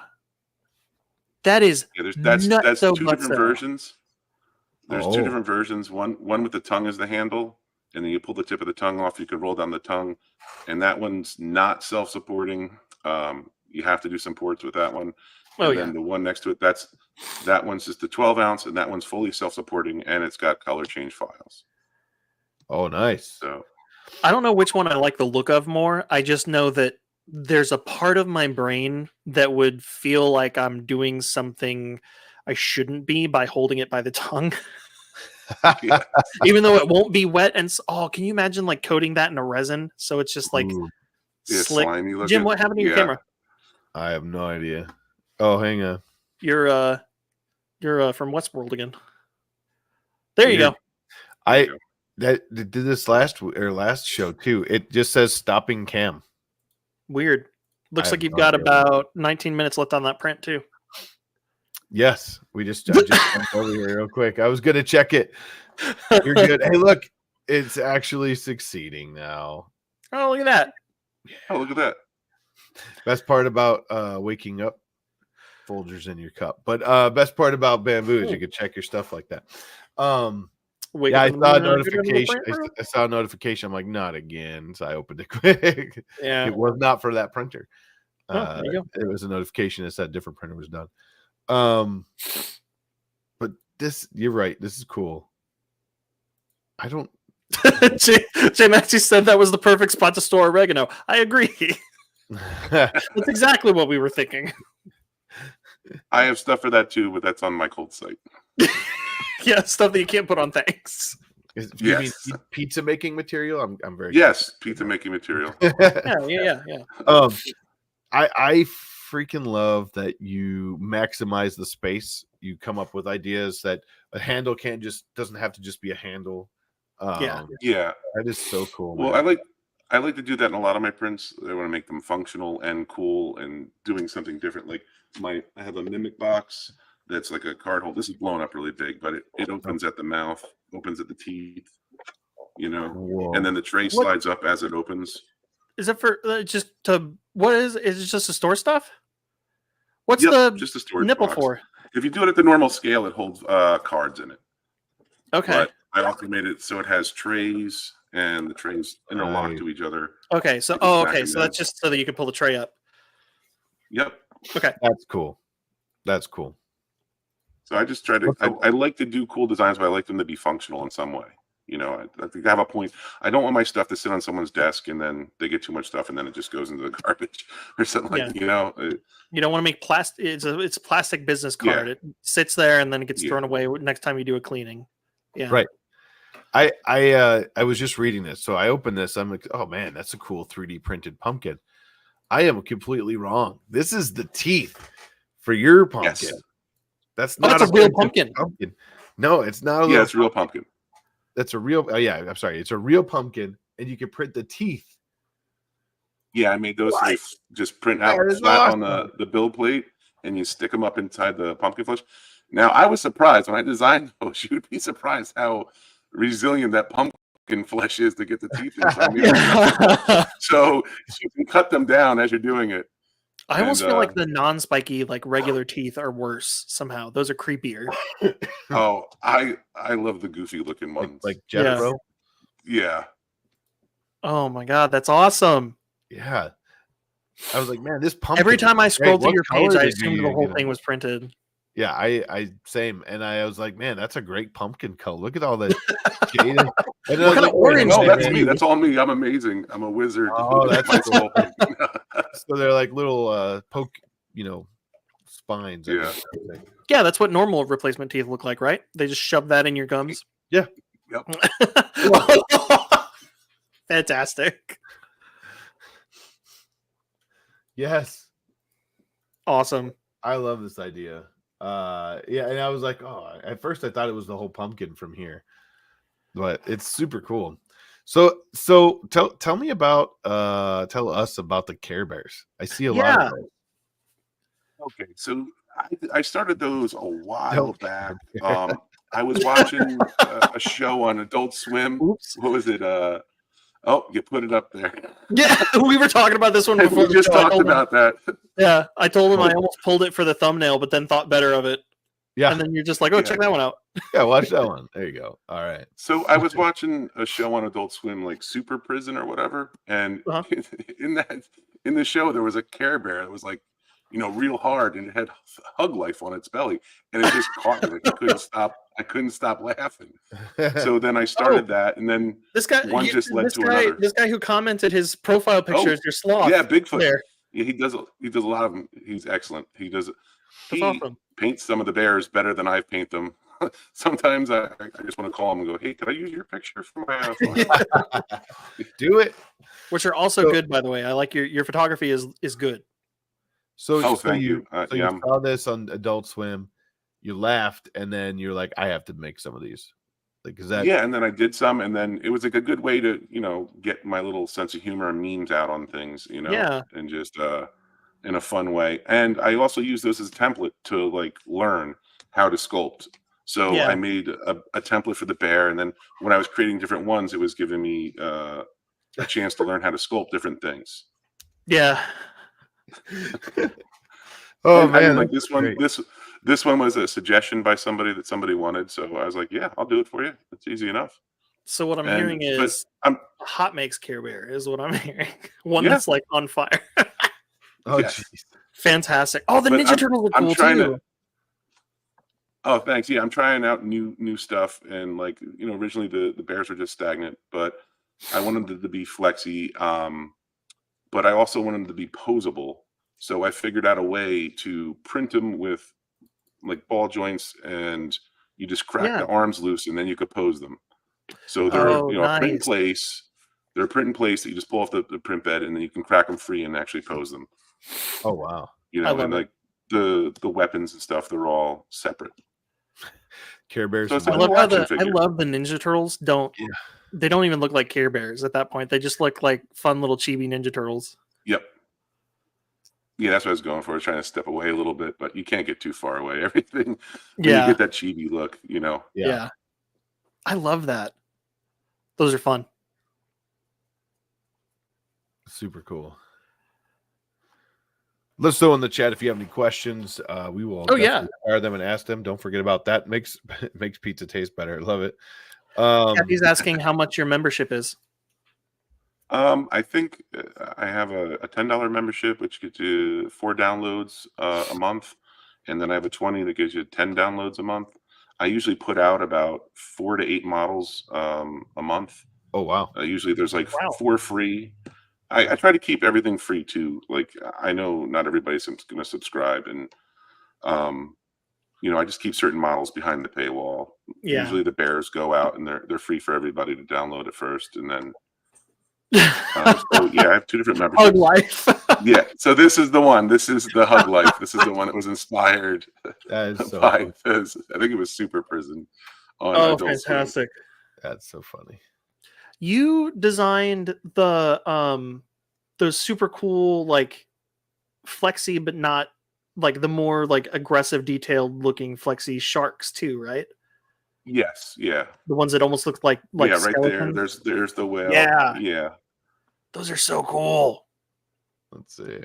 That is that's two different versions. There's 2 different versions. One with the tongue as the handle, and then you pull the tip of the tongue off, you can roll down the tongue. And that one's not self-supporting. You have to do some ports with that one. And then the one next to it, that one's just the 12-ounce, and that one's fully self-supporting, and it's got color change files. Oh, nice. So I don't know which one I like the look of more. I just know that there's a part of my brain that would feel like I'm doing something I shouldn't be by holding it by the tongue. Even though it won't be wet. And can you imagine like coating that in a resin? So it's just like slick. Slimy looking. Jim, what happened to your camera? I have no idea. Oh, hang on. You're from Westworld again. There you go. I did this last show too. It just says stopping cam. Weird. Looks like you've got about 19 minutes left on that print too. Yes, I just jumped over here real quick. I was gonna check it. You're good. Hey, look, it's actually succeeding now. Oh, look at that. Oh, look at that. Best part about waking up, Folgers in your cup. But best part about Bamboo is you can check your stuff like that. I saw a notification. I saw a notification. I'm like, not again. So I opened it quick. Yeah, it was not for that printer. There you go. It was a notification that said a different printer was done. But this, you're right. This is cool. I don't. Jay Maxey said that was the perfect spot to store oregano. I agree. That's exactly what we were thinking. I have stuff for that too, but that's on my cold site. Yeah, stuff that you can't put on things. You mean pizza making material? I'm very pizza making material. Yeah. I freaking love that you maximize the space. You come up with ideas that a handle doesn't have to just be a handle. Yeah, that is so cool. Well, I like to do that in a lot of my prints. I want to make them functional and cool and doing something different. Like I have a mimic box that's like a card holder. This is blown up really big, but it opens at the mouth, opens at the teeth, Whoa. And then the tray slides up as it opens. Is it for just to what is it just to store stuff? What's just a storage nipple box. for? If you do it at the normal scale, it holds cards in it. Okay. But I also made it so it has trays and the trays interlock to each other. Okay. So so that's just so that you can pull the tray up. Yep. Okay. That's cool. So I just try to I like to do cool designs, but I like them to be functional in some way. I think I have a point. I don't want my stuff to sit on someone's desk and then they get too much stuff and then it just goes into the garbage or something like. You don't want to make plastic. It's a plastic business card. It sits there and then it gets thrown away next time you do a cleaning. Yeah. Right. I was just reading this, so I opened this. I'm like, oh man, that's a cool 3D printed pumpkin. I am completely wrong. This is the teeth for your pumpkin. Yes. That's not a real pumpkin. No, it's not. It's a real pumpkin. That's a real. Oh yeah, I'm sorry. It's a real pumpkin, and you can print the teeth. Yeah, I made those. Just print out flat on the build plate, and you stick them up inside the pumpkin flesh. Now, I was surprised when I designed those. You would be surprised how resilient that pumpkin flesh is to get the teeth in. So you can cut them down as you're doing it. I almost feel like the non-spiky, like regular teeth are worse somehow. Those are creepier. Oh, I love the goofy looking ones. Like Jethro? Yeah. Oh my god, that's awesome. Yeah. I was like, man, this pumpkin. Every time I scrolled through your page, I did assumed you the whole get thing them? was printed. Yeah, I same. And I was like, man, that's a great pumpkin color. Look at all the shade. And What kind of orange? No, that's me. That's all me. I'm amazing. I'm a wizard. Oh, that's cool. So they're like little poke, spines. Yeah. Yeah, that's what normal replacement teeth look like, right? They just shove that in your gums. Yeah. Yep. Fantastic. Yes. Awesome. I love this idea. Yeah, and I was like, oh, at first I thought it was the whole pumpkin from here, but it's super cool. So tell me about tell us about the Care Bears. I see a lot of those. Okay, so I started those a while back. I was watching a show on Adult Swim. Oops. What was it? Oh, you put it up there. Yeah, we were talking about this one before. We just talked about that. Yeah, I told him I almost pulled it for the thumbnail, but then thought better of it. Yeah. And then you're just like, check that one out. Yeah, watch that one. There you go. All right. So I was watching a show on Adult Swim, like Super Prison or whatever. And in the show, there was a Care Bear that was like, real hard, and it had hug life on its belly. And it just caught me. I couldn't stop laughing. So then I started that, and then this guy one just led to another. This guy who commented his profile picture is your sloth. Yeah, Bigfoot. There. Yeah, he does a lot of them. He's excellent. He awesome. Paints some of the bears better than I paint them. Sometimes I just want to call him and go, hey, could I use your picture for my Do it. Which are also good, by the way. I like your photography is good. So thank you. You saw this on Adult Swim, you laughed, and then you're like, I have to make some of these. Like, is that? Yeah, and then I did some, and then it was like a good way to, get my little sense of humor and memes out on things, and just in a fun way. And I also use those as a template to like learn how to sculpt. So I made a template for the bear, and then when I was creating different ones, it was giving me a chance to learn how to sculpt different things. Yeah. Oh and, man, I mean, like this one was a suggestion by somebody that somebody wanted, so I was like, yeah, I'll do it for you. It's easy enough. So what I'm hearing is Hot makes Care Bear is what I'm hearing. One that's like on fire. Oh, yes. Fantastic. Oh, the Ninja Turtles are cool too. Oh, thanks. Yeah, I'm trying out new stuff, and like originally the bears were just stagnant, but I wanted them to be flexy. But I also wanted them to be posable. So I figured out a way to print them with like ball joints, and you just crack the arms loose, and then you could pose them. So they're print in place. They're print in place that you just pull off the print bed, and then you can crack them free and actually pose them. Oh wow! And like the weapons and stuff, they're all separate. Care Bears. So I love the Ninja Turtles. They don't even look like Care Bears at that point. They just look like fun little chibi Ninja Turtles. Yep. Yeah, that's what I was going for. I was trying to step away a little bit, but you can't get too far away. Everything. You get that chibi look, Yeah. I love that. Those are fun. Super cool. Let's know in the chat if you have any questions. We will fire them and ask them. Don't forget about that. Makes pizza taste better. Love it. He's asking how much your membership is. I think I have a $10 membership, which gets you 4 downloads a month, and then I have a 20 that gives you 10 downloads a month. I usually put out about 4 to 8 models a month. Oh wow! Usually there's like 4 free. I try to keep everything free too. Like I know not everybody's going to subscribe, and I just keep certain models behind the paywall. Yeah. Usually the bears go out, and they're free for everybody to download at first, and then. I have 2 different memberships. Hug Life. Yeah, so this is the one. This is the Hug Life. This is the one that was inspired that is so by this. I think it was Super Prison. On Adult fantastic! Swim. That's so funny. You designed the those super cool like flexy but not like the more like aggressive, detailed looking flexi sharks too, right? Yes, yeah. The ones that almost look like Yeah, right skeletons. there. There's the whale. Yeah. Yeah. Those are so cool. Let's see.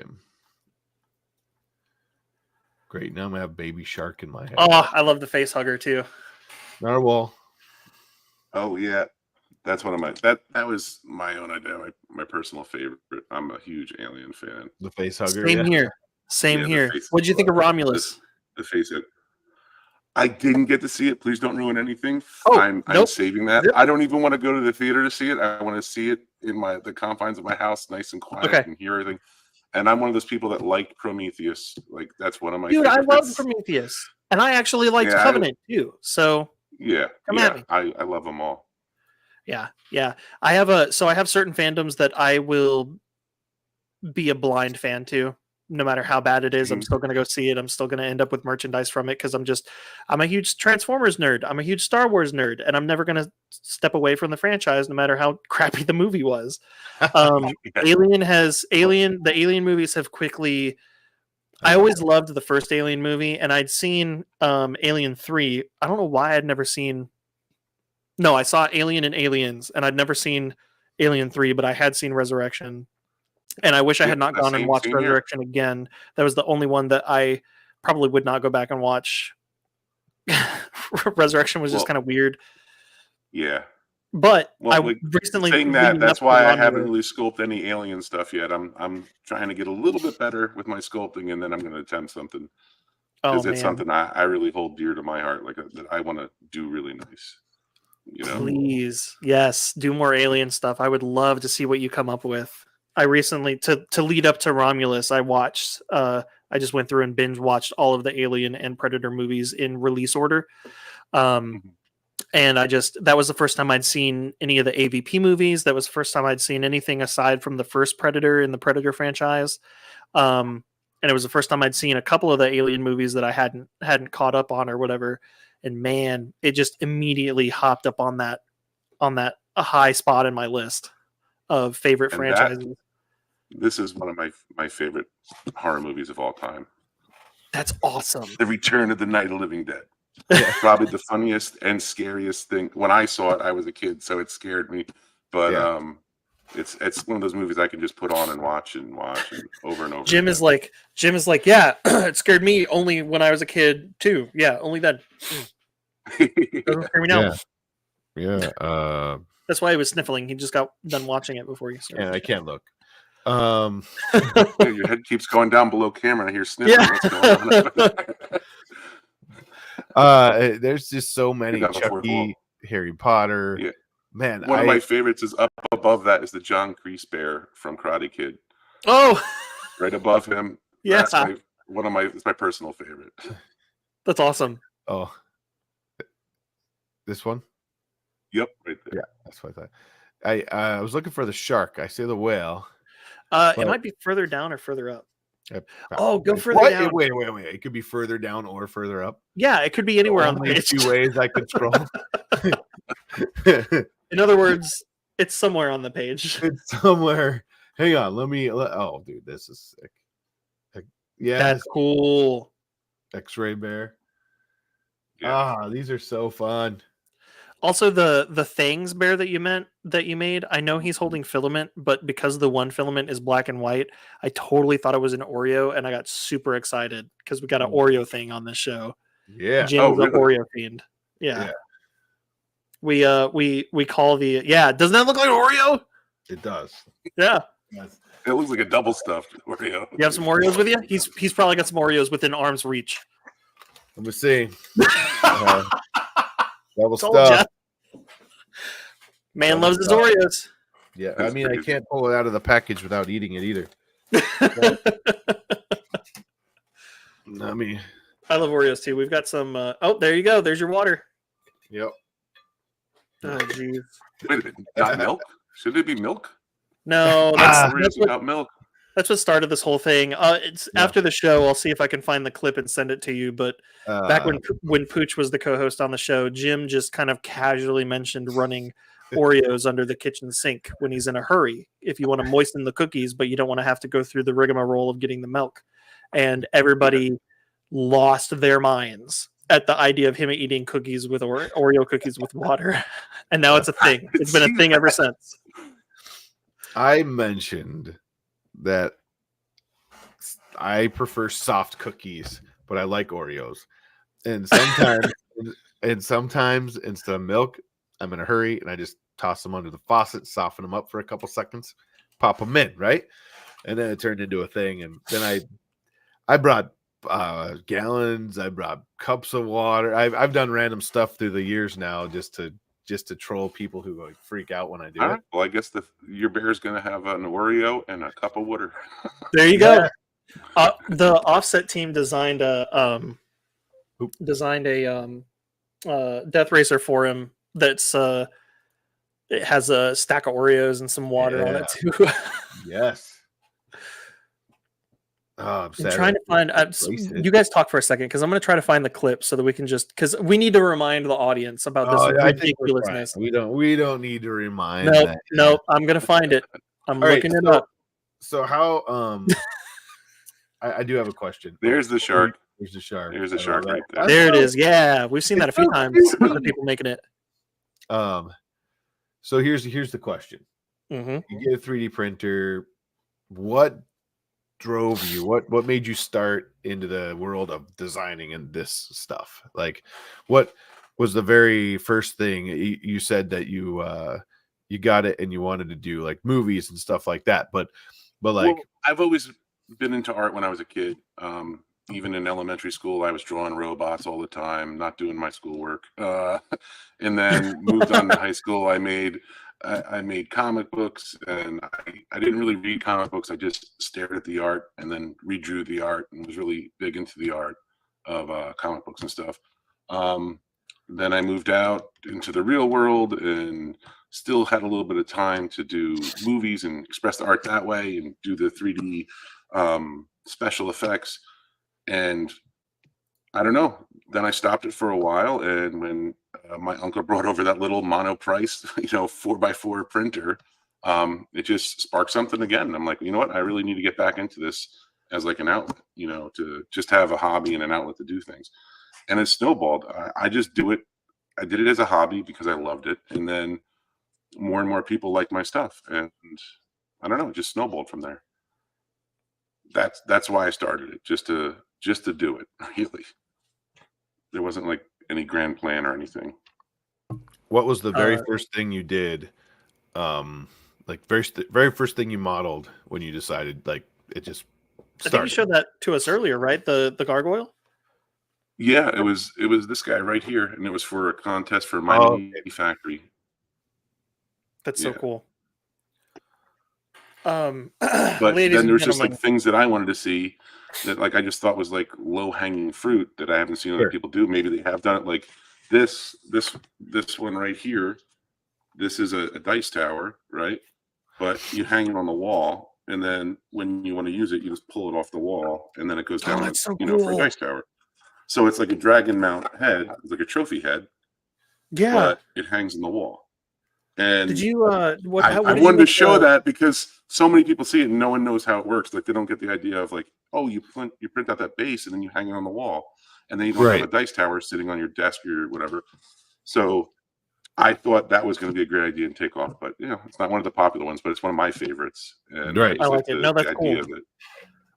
Great. Now I'm gonna have baby shark in my head. Oh, I love the face hugger too. Narwhal. Oh yeah. That's one of my that was my own idea, my personal favorite. I'm a huge Alien fan. The face hugger. Same here. Same here. What'd you think of Romulus? The face hugger. I didn't get to see it. Please don't ruin anything. Oh, I'm saving that. Yep. I don't even want to go to the theater to see it. I want to see it in the confines of my house, nice and quiet, and hear everything. And I'm one of those people that like Prometheus. Like that's one of my I love Prometheus, and I actually liked Covenant too. So I love them all. Yeah. I have certain fandoms that I will be a blind fan to. No matter how bad it is, I'm still going to go see it. I'm still going to end up with merchandise from it because I'm a huge Transformers nerd. I'm a huge Star Wars nerd, and I'm never going to step away from the franchise no matter how crappy the movie was. The Alien movies have quickly. I always loved the first Alien movie, and I'd seen Alien 3. I don't know why I'd never seen. No, I saw Alien and Aliens, and I'd never seen Alien 3, but I had seen Resurrection. And I wish I had not gone and watched Resurrection again. That was the only one that I probably would not go back and watch. Resurrection was just kind of weird. Yeah. But I recently saying that's why I haven't really sculpted any Alien stuff yet. I'm trying to get a little bit better with my sculpting, and then I'm going to attempt something. Because it's something I really hold dear to my heart. Like that I want to do really nice. You know? Please. Yes. Do more Alien stuff. I would love to see what you come up with. I recently, to lead up to Romulus, I watched, I just went through and binge watched all of the Alien and Predator movies in release order. And that was the first time I'd seen any of the AVP movies. That was the first time I'd seen anything aside from the first Predator in the Predator franchise. And it was the first time I'd seen a couple of the Alien movies that I hadn't caught up on or whatever. And man, it just immediately hopped up on that a high spot in my list of favorite franchises. This is one of my favorite horror movies of all time. That's awesome. The Return of the Night of the Living Dead. Probably the funniest and scariest thing. When I saw it, I was a kid, so it scared me. But it's one of those movies I can just put on and watch and over and over. Jim is like, yeah, it scared me only when I was a kid too. Yeah, only then. Doesn't scare me now. Yeah. That's why he was sniffling. He just got done watching it before he started. Yeah, I can't look. Your head keeps going down below camera. I hear sniffling. Yeah. What's going on? There's just so many. Chucky, Harry Potter. Yeah. Man, one of my favorites is up above that is the John Kreese bear from Karate Kid. Oh, right above him. Yeah, it's my personal favorite. That's awesome. Oh, this one. Yep, right there. Yeah, that's what I thought. I was looking for the shark. I say the whale. It might be further down or further up. Go further down. Wait. It could be further down or further up. Yeah, it could be anywhere on the page. Two ways I could scroll. In other words, it's somewhere on the page. It's somewhere. Hang on. Oh, dude, this is sick. Yeah, that's cool. X-ray bear. Yeah. These are so fun. Also, the Things bear that you made, I know he's holding filament, but because the one filament is black and white, I totally thought it was an Oreo, and I got super excited because we got an Oreo thing on this show. Yeah, Jim's an Oreo fiend. Yeah. We call the doesn't that look like Oreo? It does. Yeah. It looks like a double stuffed Oreo. You have some Oreos with you? He's probably got some Oreos within arm's reach. Let me see. Double stuff. Man loves his Oreos. Yeah, I mean, I can't pull it out of the package without eating it either. I love Oreos too. We've got some. There you go. There's your water. Yep. Oh, jeez. Wait a minute. Not milk? Should it be milk? No, that's what, milk. That's what started this whole thing. After the show, I'll see if I can find the clip and send it to you. But back when Pooch was the co-host on the show, Jim just kind of casually mentioned running Oreos under the kitchen sink when he's in a hurry. If you want to moisten the cookies, but you don't want to have to go through the rigmarole of getting the milk. and everybody lost their minds at the idea of him eating cookies with Oreo cookies with water, and now it's a thing. It's been a thing ever since. I mentioned that I prefer soft cookies, but I like Oreos, and sometimes instead of milk, I'm in a hurry and I just toss them under the faucet, soften them up for a couple seconds, pop them in, right? And then it turned into a thing. And then I brought gallons, I brought cups of water. I've done random stuff through the years now just to troll people who like freak out when I do it. Well, I guess your bear's gonna have an Oreo and a cup of water. There you go. The Offset team designed a Death Racer for him that's it has a stack of Oreos and some water on it too. Yes. Oh, I'm trying to find. You guys talk for a second because I'm going to try to find the clip so that we can just because we need to remind the audience about this ridiculousness. We don't need to remind. Nope. I'm going to find it. I'm looking it up. So how? I do have a question. There's the shark. There's the shark. There's the shark right there. There it is. Yeah, we've seen that a few times. Other people making it. So here's the question. Mm-hmm. You get a 3D printer. What drove you? What made you start into the world of designing and this stuff? Like, what was the very first thing you said that you got it and you wanted to do like movies and stuff like that? But like, well, I've always been into art when I was a kid. Even in elementary school, I was drawing robots all the time, not doing my schoolwork. And then moved on to high school. I made comic books, and I didn't really read comic books. I just stared at the art and then redrew the art and was really big into the art of comic books and stuff. Then I moved out into the real world and still had a little bit of time to do movies and express the art that way and do the 3D special effects. And I don't know. Then I stopped it for a while, and when my uncle brought over that little mono-price, 4x4 printer, it just sparked something again. I'm like, you know what? I really need to get back into this as like an outlet, to just have a hobby and an outlet to do things. And it snowballed. I just do it. I did it as a hobby because I loved it, and then more and more people like my stuff, and I don't know, it just snowballed from there. That's why I started it, just to do it. Really, there wasn't like any grand plan or anything. What was the very first thing you did? Like very first thing you modeled when you decided like it just started? I think you showed that to us earlier, right? The gargoyle. Yeah, it was this guy right here, and it was for a contest for Mining Factory. That's so cool. But then there's just like things that I wanted to see that like I just thought was like low hanging fruit that I haven't seen other people do. Maybe they have done it, like this one right here. This is a dice tower, right? But you hang it on the wall, and then when you want to use it, you just pull it off the wall, and then it goes down, that's so cool. For a dice tower. So it's like a dragon mount head, it's like a trophy head. Yeah, but it hangs on the wall. And did you? I wanted to show that because so many people see it and no one knows how it works. Like they don't get the idea of like, oh, you print out that base and then you hang it on the wall, and then you don't have a dice tower sitting on your desk or whatever. So I thought that was going to be a great idea and take off, but it's not one of the popular ones, but it's one of my favorites. And right, I like it. No, that's cool.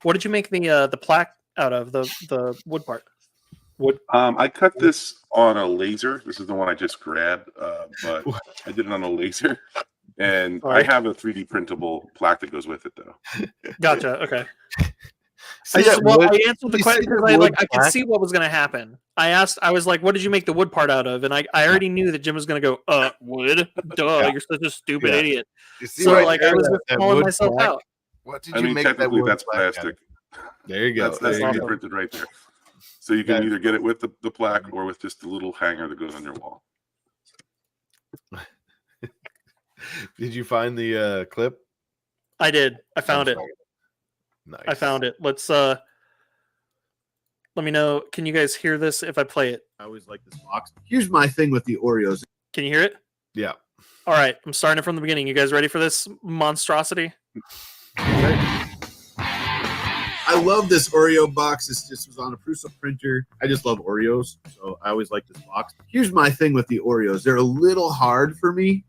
What did you make the plaque out of? The wood part. Wood. I cut this on a laser. This is the one I just grabbed, but I did it on a laser, and I have a 3D printable plaque that goes with it, though. Gotcha. Okay. I answered the question because I could see what was going to happen. I was like, "What did you make the wood part out of?" And I already knew that Jim was going to go, wood. Duh, you're such a stupid idiot. So I was just calling myself out. What did you make? Technically, that's plastic. There you go. That's 3D printed right there. So you can either get it with the plaque or with just the little hanger that goes on your wall. Did you find the clip? I did. I found it. Nice. I found it. Let's let me know. Can you guys hear this if I play it? I always like this box. Here's my thing with the Oreos. Can you hear it? Yeah. All right. I'm starting it from the beginning. You guys ready for this monstrosity? I love this Oreo box. This just was on a Prusa printer. I just love Oreos, so I always like this box. Here's my thing with the Oreos. They're a little hard for me.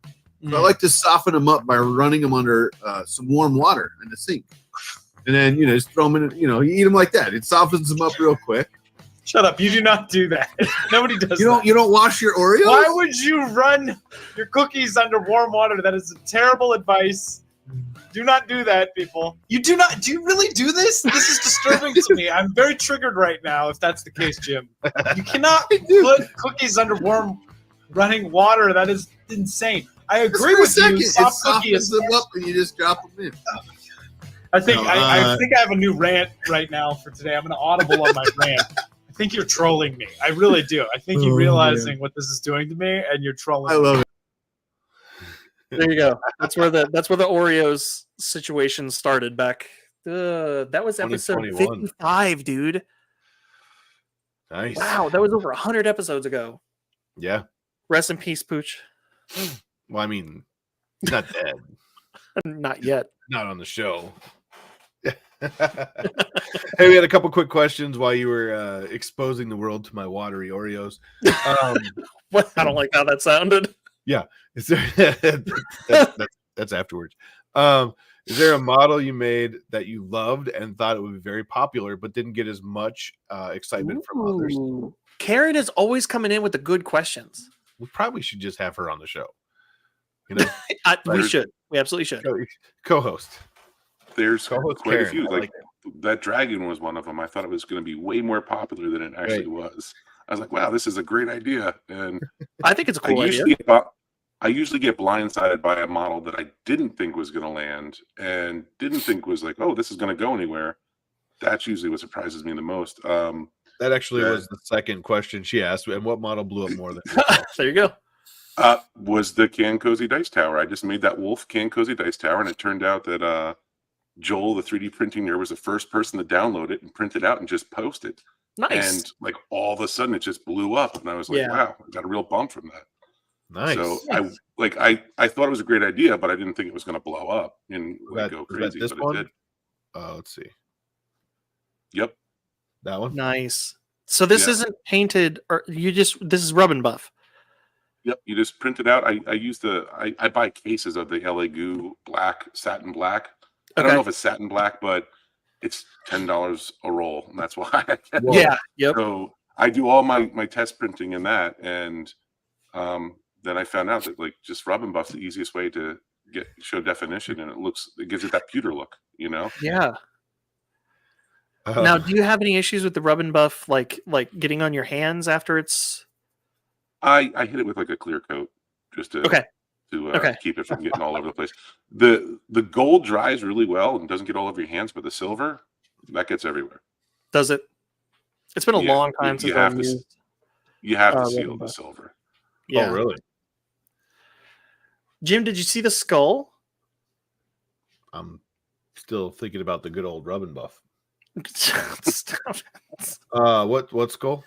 So I like to soften them up by running them under some warm water in the sink. And then, just throw them in, you eat them like that. It softens them up real quick. Shut up. You do not do that. Nobody does that. You don't wash your Oreos? Why would you run your cookies under warm water? That is terrible advice. Do not do that, people. You do not. Do you really do this? This is disturbing to me. I'm very triggered right now if that's the case, Jim. You cannot put cookies under warm running water. That is insane. I agree with you. Soft cookie is them up and you just drop them in. I think I have a new rant right now for today. I'm going to audible on my rant. I think you're trolling me. I really do. I think you're realizing what this is doing to me, and you're trolling me. I love it. There you go. That's where the Oreos situation started back. That was episode 55, dude. Nice. Wow, that was over 100 episodes ago. Yeah. Rest in peace, Pooch. Well, I mean, he's not dead. Not yet. Not on the show. Hey, we had a couple quick questions while you were exposing the world to my watery Oreos. What? I don't like how that sounded. Yeah, is there, that's afterwards. Is there a model you made that you loved and thought it would be very popular, but didn't get as much excitement from others? Karen is always coming in with the good questions. We probably should just have her on the show. We should. We absolutely should. Co-host. There's Co-host quite Karen. a few. Like that dragon was one of them. I thought it was going to be way more popular than it actually was. I was like, wow, this is a great idea. And I think it's a cool idea. I usually get blindsided by a model that I didn't think was going to land and didn't think was like, oh, this is going to go anywhere. That's usually what surprises me the most. That actually was the second question she asked. And what model blew up more than There you go. Was the Can Cozy Dice Tower. I just made that Wolf Can Cozy Dice Tower, and it turned out that Joel, the 3D printing nerd, was the first person to download it and print it out and just post it. Nice. And like all of a sudden, it just blew up, and I was like, wow, I got a real bump from that. Nice. So I thought it was a great idea, but I didn't think it was going to blow up and go crazy. This but one? it did. Let's see. Yep. That one. Nice. So this isn't painted, or this is rub and buff. Yep. You just print it out. I use I buy cases of the LA Goo black, satin black. I don't know if it's satin black, but it's $10 a roll, and that's why. Yeah. Yep. So I do all my test printing in that, and then I found out that like just rub and buff's the easiest way to show definition, and it gives it that pewter look, Yeah. Now, do you have any issues with the rub and buff, like getting on your hands after it's? I hit it with like a clear coat just to keep it from getting all over the place. The gold dries really well and doesn't get all over your hands, but the silver that gets everywhere. Does it? It's been a long time since I've used. You have to seal the silver. Yeah. Oh, really? Jim, did you see the skull? I'm still thinking about the good old rub and buff. Stop it. What skull?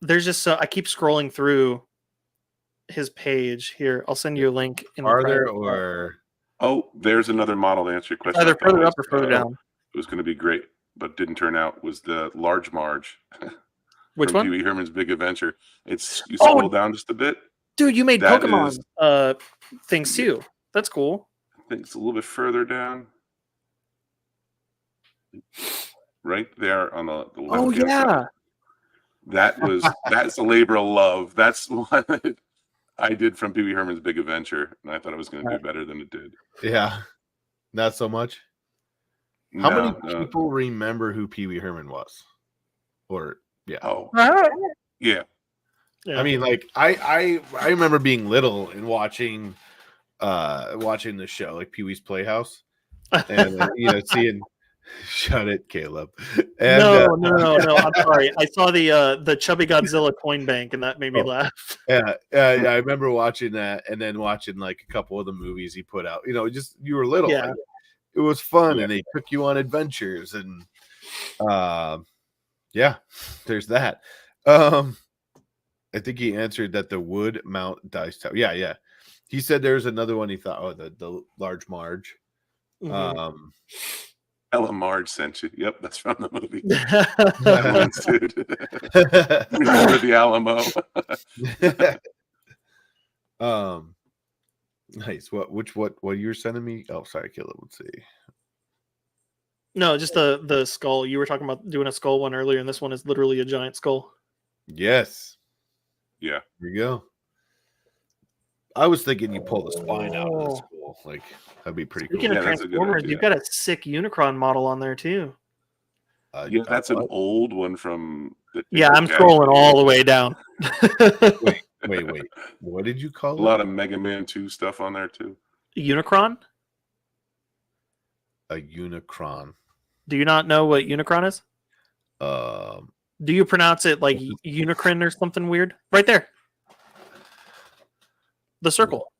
There's just I keep scrolling through his page here. I'll send you a link. There's another model to answer your question. Either further up or further down. It was going to be great, but didn't turn out. Was the large Marge? Which one? Pee Wee Herman's Big Adventure. You scroll down just a bit. Dude, you made Pokemon things too. That's cool. I think it's a little bit further down. Right there on the left side. That's a labor of love. That's what I did from Pee Wee Herman's Big Adventure, and I thought it was going to do better than it did. Yeah, not so much. How many people remember who Pee Wee Herman was? Or yeah. I mean, like I remember being little and watching the show, like Pee Wee's Playhouse, and seeing. Shut it, Caleb. And, no. I'm sorry. I saw the Chubby Godzilla coin bank, and that made me laugh. Yeah. I remember watching that, and then watching like a couple of the movies he put out. You were little. Yeah. Like, it was fun, and they took you on adventures, and there's that. I think he answered that the wood mount dice tower. Yeah. He said there's another one he thought. Oh, the large Marge. Mm-hmm. Ella Marge sent you. Yep, that's from the movie. Yeah. Remember the Alamo? Nice. What you're sending me? Oh, sorry, Caleb. Let's see. No, just the skull. You were talking about doing a skull one earlier, and this one is literally a giant skull. Yes. Yeah. There you go. I was thinking you pull the spine out of the skull. Like, that'd be pretty cool. Speaking of Transformers, you've got a sick Unicron model on there too. Yeah, that's an old one from. Yeah, I'm scrolling all the way down. Wait. What did you call it? A lot of Mega Man 2 stuff on there too. Unicron? A Unicron. Do you not know what Unicron is? Do you pronounce it like Unicron or something weird? Right there. The circle.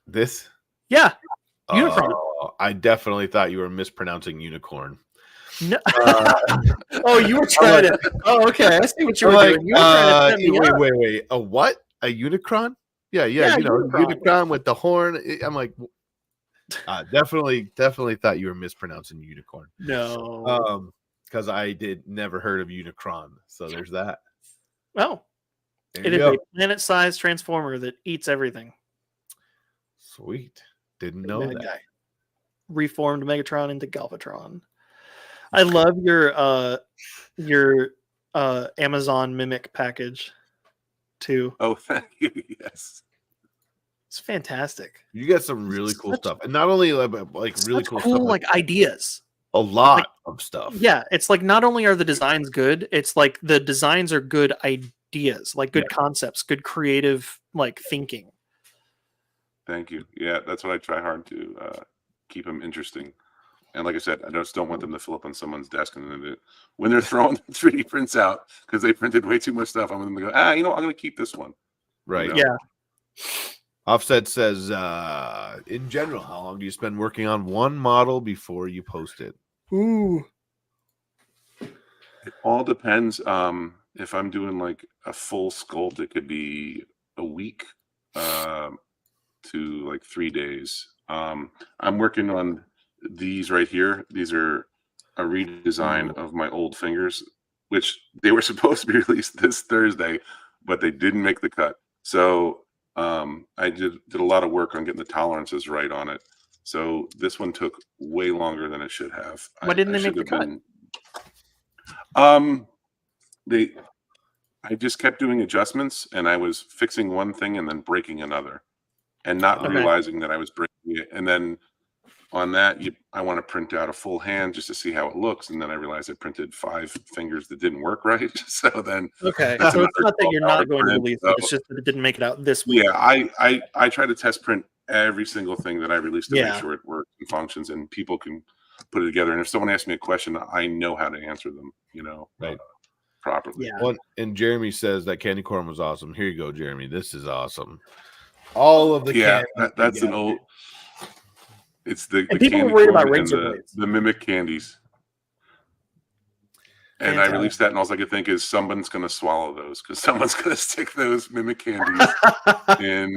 This? Yeah. Unicron. I definitely thought you were mispronouncing unicorn. No. Oh, you were trying to. Oh, okay. I see what you were doing. You were trying to set me up. Wait. A what? A Unicron? Yeah. You know, Unicron with the horn. I'm like, definitely thought you were mispronouncing unicorn. No. Because I never heard of Unicron. So there's that. Oh. It is a planet-sized transformer that eats everything. Sweet. Didn't know that. Guy. Reformed Megatron into Galvatron. I love your Amazon Mimic package too. Oh, thank you. Yes. It's fantastic. You got some really cool stuff. And not only like really cool stuff, like ideas. A lot of stuff. Yeah, it's like not only are the designs good, it's like the designs are good ideas, like good concepts, good creative like thinking. Thank you. Yeah, that's what I try hard to keep them interesting. And like I said, I just don't want them to fill up on someone's desk and then when they're throwing 3D prints out because they printed way too much stuff, I'm going to go, I'm going to keep this one. Right. You know? Yeah. Offset says, in general, how long do you spend working on one model before you post it? Ooh. It all depends. If I'm doing like a full sculpt, it could be a week to like 3 days. I'm working on these right here. These are a redesign of my old fingers, which they were supposed to be released this Thursday, but they didn't make the cut. So I did a lot of work on getting the tolerances right on it. So this one took way longer than it should have. Why didn't they make the cut? I just kept doing adjustments, and I was fixing one thing and then breaking another, and not realizing that I was breaking it. And then on that, I want to print out a full hand just to see how it looks, and then I realized I printed 5 fingers that didn't work right. So then, so it's not that you're not going to release it; it's just that it didn't make it out this week. Yeah, I try to test print every single thing that I release to make sure it works and functions, and people can put it together. And if someone asks me a question, I know how to answer them. Right. Properly. Yeah. Well, and Jeremy says that candy corn was awesome. Here you go, Jeremy. This is awesome. All of the that's an old. It's the people candy are worried about corn razor and blades. the mimic candies. And I released that, and all I could think is someone's going to swallow those because someone's going to stick those mimic candies in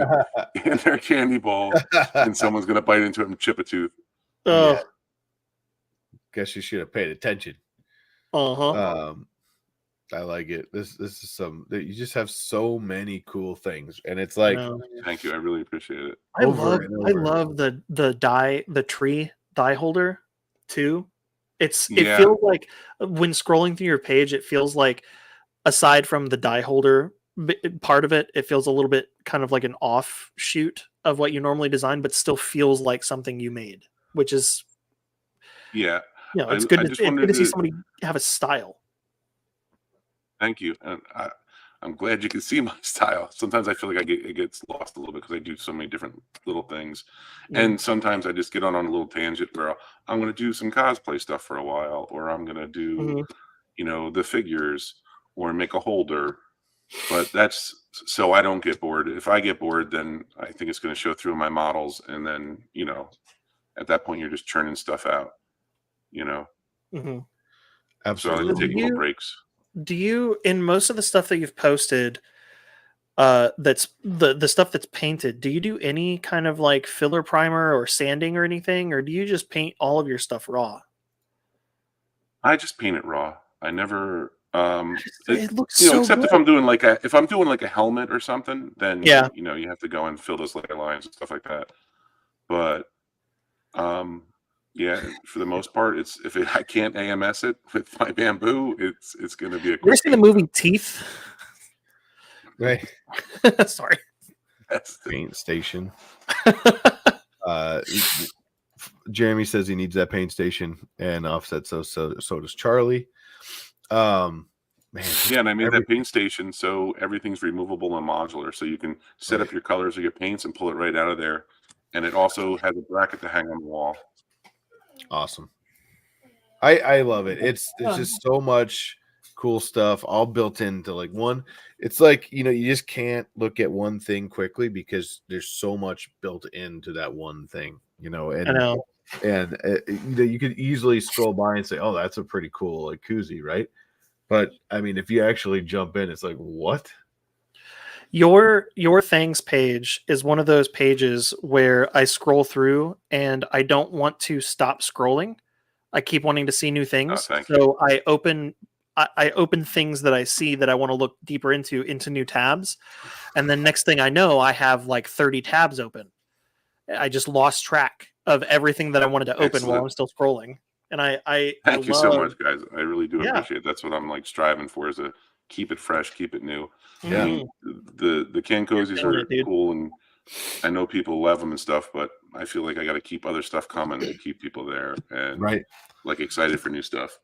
their candy bowl, and someone's going to bite into it and chip a tooth. Oh. Yeah. Guess you should have paid attention. I like it. This is you just have so many cool things, and it's like, thank you. I really appreciate it. I love the tree die holder too. It feels like when scrolling through your page, it feels like aside from the die holder part of it, it feels a little bit kind of like an offshoot of what you normally design, but still feels like something you made, which is it's good to see somebody have a style. Thank you, and I'm glad you can see my style. Sometimes I feel like it gets lost a little bit because I do so many different little things, and sometimes I just get on a little tangent where I'm going to do some cosplay stuff for a while, or I'm going to do, the figures, or make a holder. But that's so I don't get bored. If I get bored, then I think it's going to show through my models, and then at that point you're just churning stuff out. Absolutely. So I take little breaks. Do you, in most of the stuff that you've posted, that's the stuff that's painted, do you do any kind of like filler primer or sanding or anything, or do you just paint all of your stuff raw? I just paint it raw. I never It looks so except good. if I'm doing like a helmet or something, then you have to go and fill those layer lines and stuff like that. But yeah, for the most part, I can't AMS it with my bamboo, it's gonna be a You ever seen the movie Teeth? Right. Sorry. Paint station. Jeremy says he needs that paint station, and Offset so does Charlie. Man, yeah, and I made that paint station so everything's removable and modular, so you can set up your colors or your paints and pull it right out of there. And it also has a bracket to hang on the wall. Awesome. I love it. It's just so much cool stuff all built into like one. It's like, you just can't look at one thing quickly because there's so much built into that one thing, and I know. And you could easily scroll by and say, oh, that's a pretty cool like koozie, right? But I mean, if you actually jump in, it's like, what? Your things page is one of those pages where I scroll through and I don't want to stop scrolling. I keep wanting to see new things. So I open things that I see that I want to look deeper into new tabs. And then next thing I know, I have like 30 tabs open. I just lost track of everything that I wanted to open while I'm still scrolling. And Thank you so much, guys. I really do appreciate it. That's what I'm like striving for, is to keep it fresh, keep it new. Yeah. I mean, the can cozies are cool, and I know people love them and stuff, but I feel like I got to keep other stuff coming to keep people there and like excited for new stuff.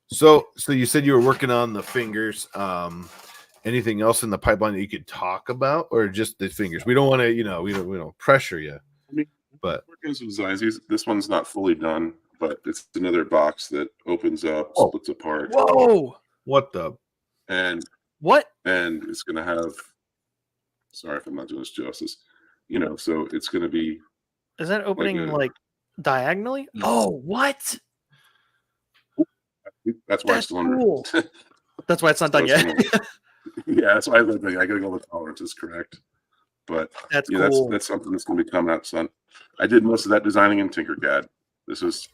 So you said you were working on the fingers. Anything else in the pipeline that you could talk about, or just the fingers? We don't want to, we don't pressure you. I mean, but working on some designs. This one's not fully done, but it's another box that opens up, splits apart. Whoa! What the? And it's gonna have. Sorry if I'm not doing this justice. So it's gonna be. Is that opening like diagonally? Oh, what? That's why it's still cool. That's why it's not done yet. Yeah, that's why I gotta go with tolerances correct. But that's cool. That's something that's gonna be coming out soon. I did most of that designing in Tinkercad. This is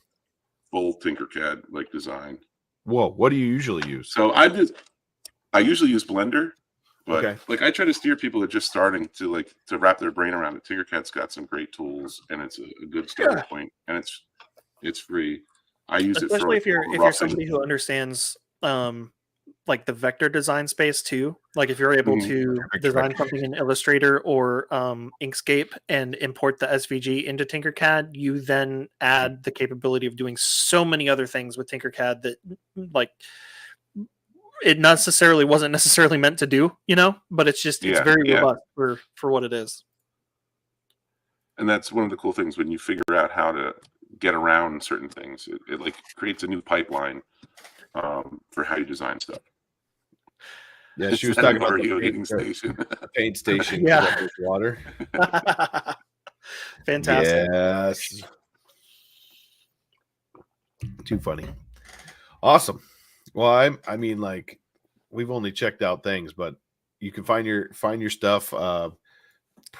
full Tinkercad like design. Whoa, what do you usually use? So I usually use Blender, but like I try to steer people that are just starting to wrap their brain around it. Tinkercad's got some great tools, and it's a good starting point, and it's free. I use especially it for if you're somebody who understands like the vector design space too. Like if you're able to design something in Illustrator or Inkscape and import the SVG into Tinkercad, you then add the capability of doing so many other things with Tinkercad that like it wasn't necessarily meant to do, but it's just it's very robust for what it is. And that's one of the cool things when you figure out how to get around certain things. It like creates a new pipeline for how you design stuff. Yeah, she was talking about the heating station, paint station. Yeah, water. Fantastic. Yes, too funny. Awesome. Well, I mean, like we've only checked out things, but you can find your stuff. From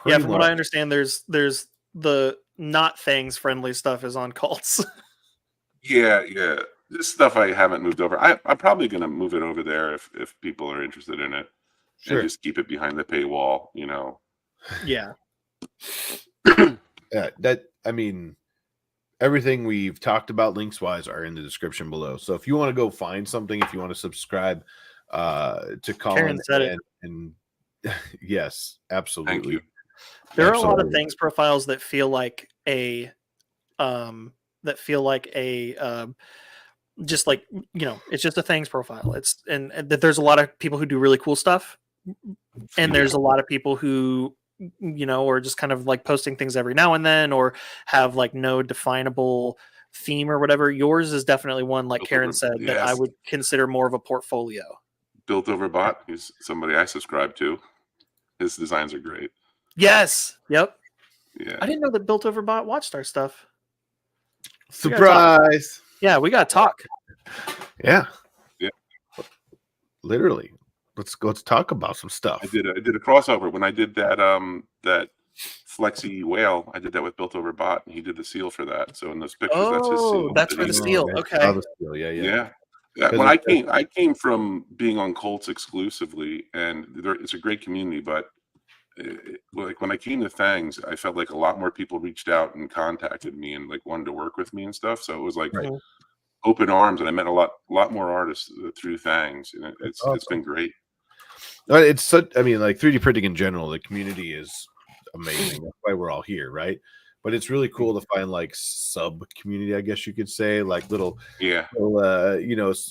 what I understand, there's the not things friendly stuff is on Cults. Yeah. This stuff I haven't moved over. I'm probably going to move it over there if people are interested in it. Sure. And just keep it behind the paywall, Yeah. I mean, everything we've talked about links wise are in the description below. So if you want to go find something, if you want to subscribe to Colin, and yes, absolutely. Thank you. There are a lot of things profiles that feel like just like it's just a things profile. It's and there's a lot of people who do really cool stuff, and there's a lot of people who are just kind of like posting things every now and then, or have like no definable theme or whatever. Yours is definitely one, like Karen said, that I would consider more of a portfolio. Built Over Bot, he's somebody I subscribe to. His designs are great. Yes. Yep. Yeah. I didn't know that Built Over Bot watched our stuff. Surprise. Yeah, we got to talk. Yeah. Literally. let's talk about some stuff. I did a crossover when I did that that Flexi whale. I did that with Built Over Bot, and he did the seal for that. So in those pictures, that's his seal. Oh, that's for the seal. Okay. The seal. Yeah. Yeah. When I came from being on Colts exclusively, and it's a great community, but like when I came to Fangs, I felt like a lot more people reached out and contacted me and like wanted to work with me and stuff. So it was like open arms, and I met a lot more artists through Fangs, and it's been great. It's such. I mean, like 3D printing in general, the community is amazing. That's why we're all here, right? But it's really cool to find like sub community, I guess you could say, like little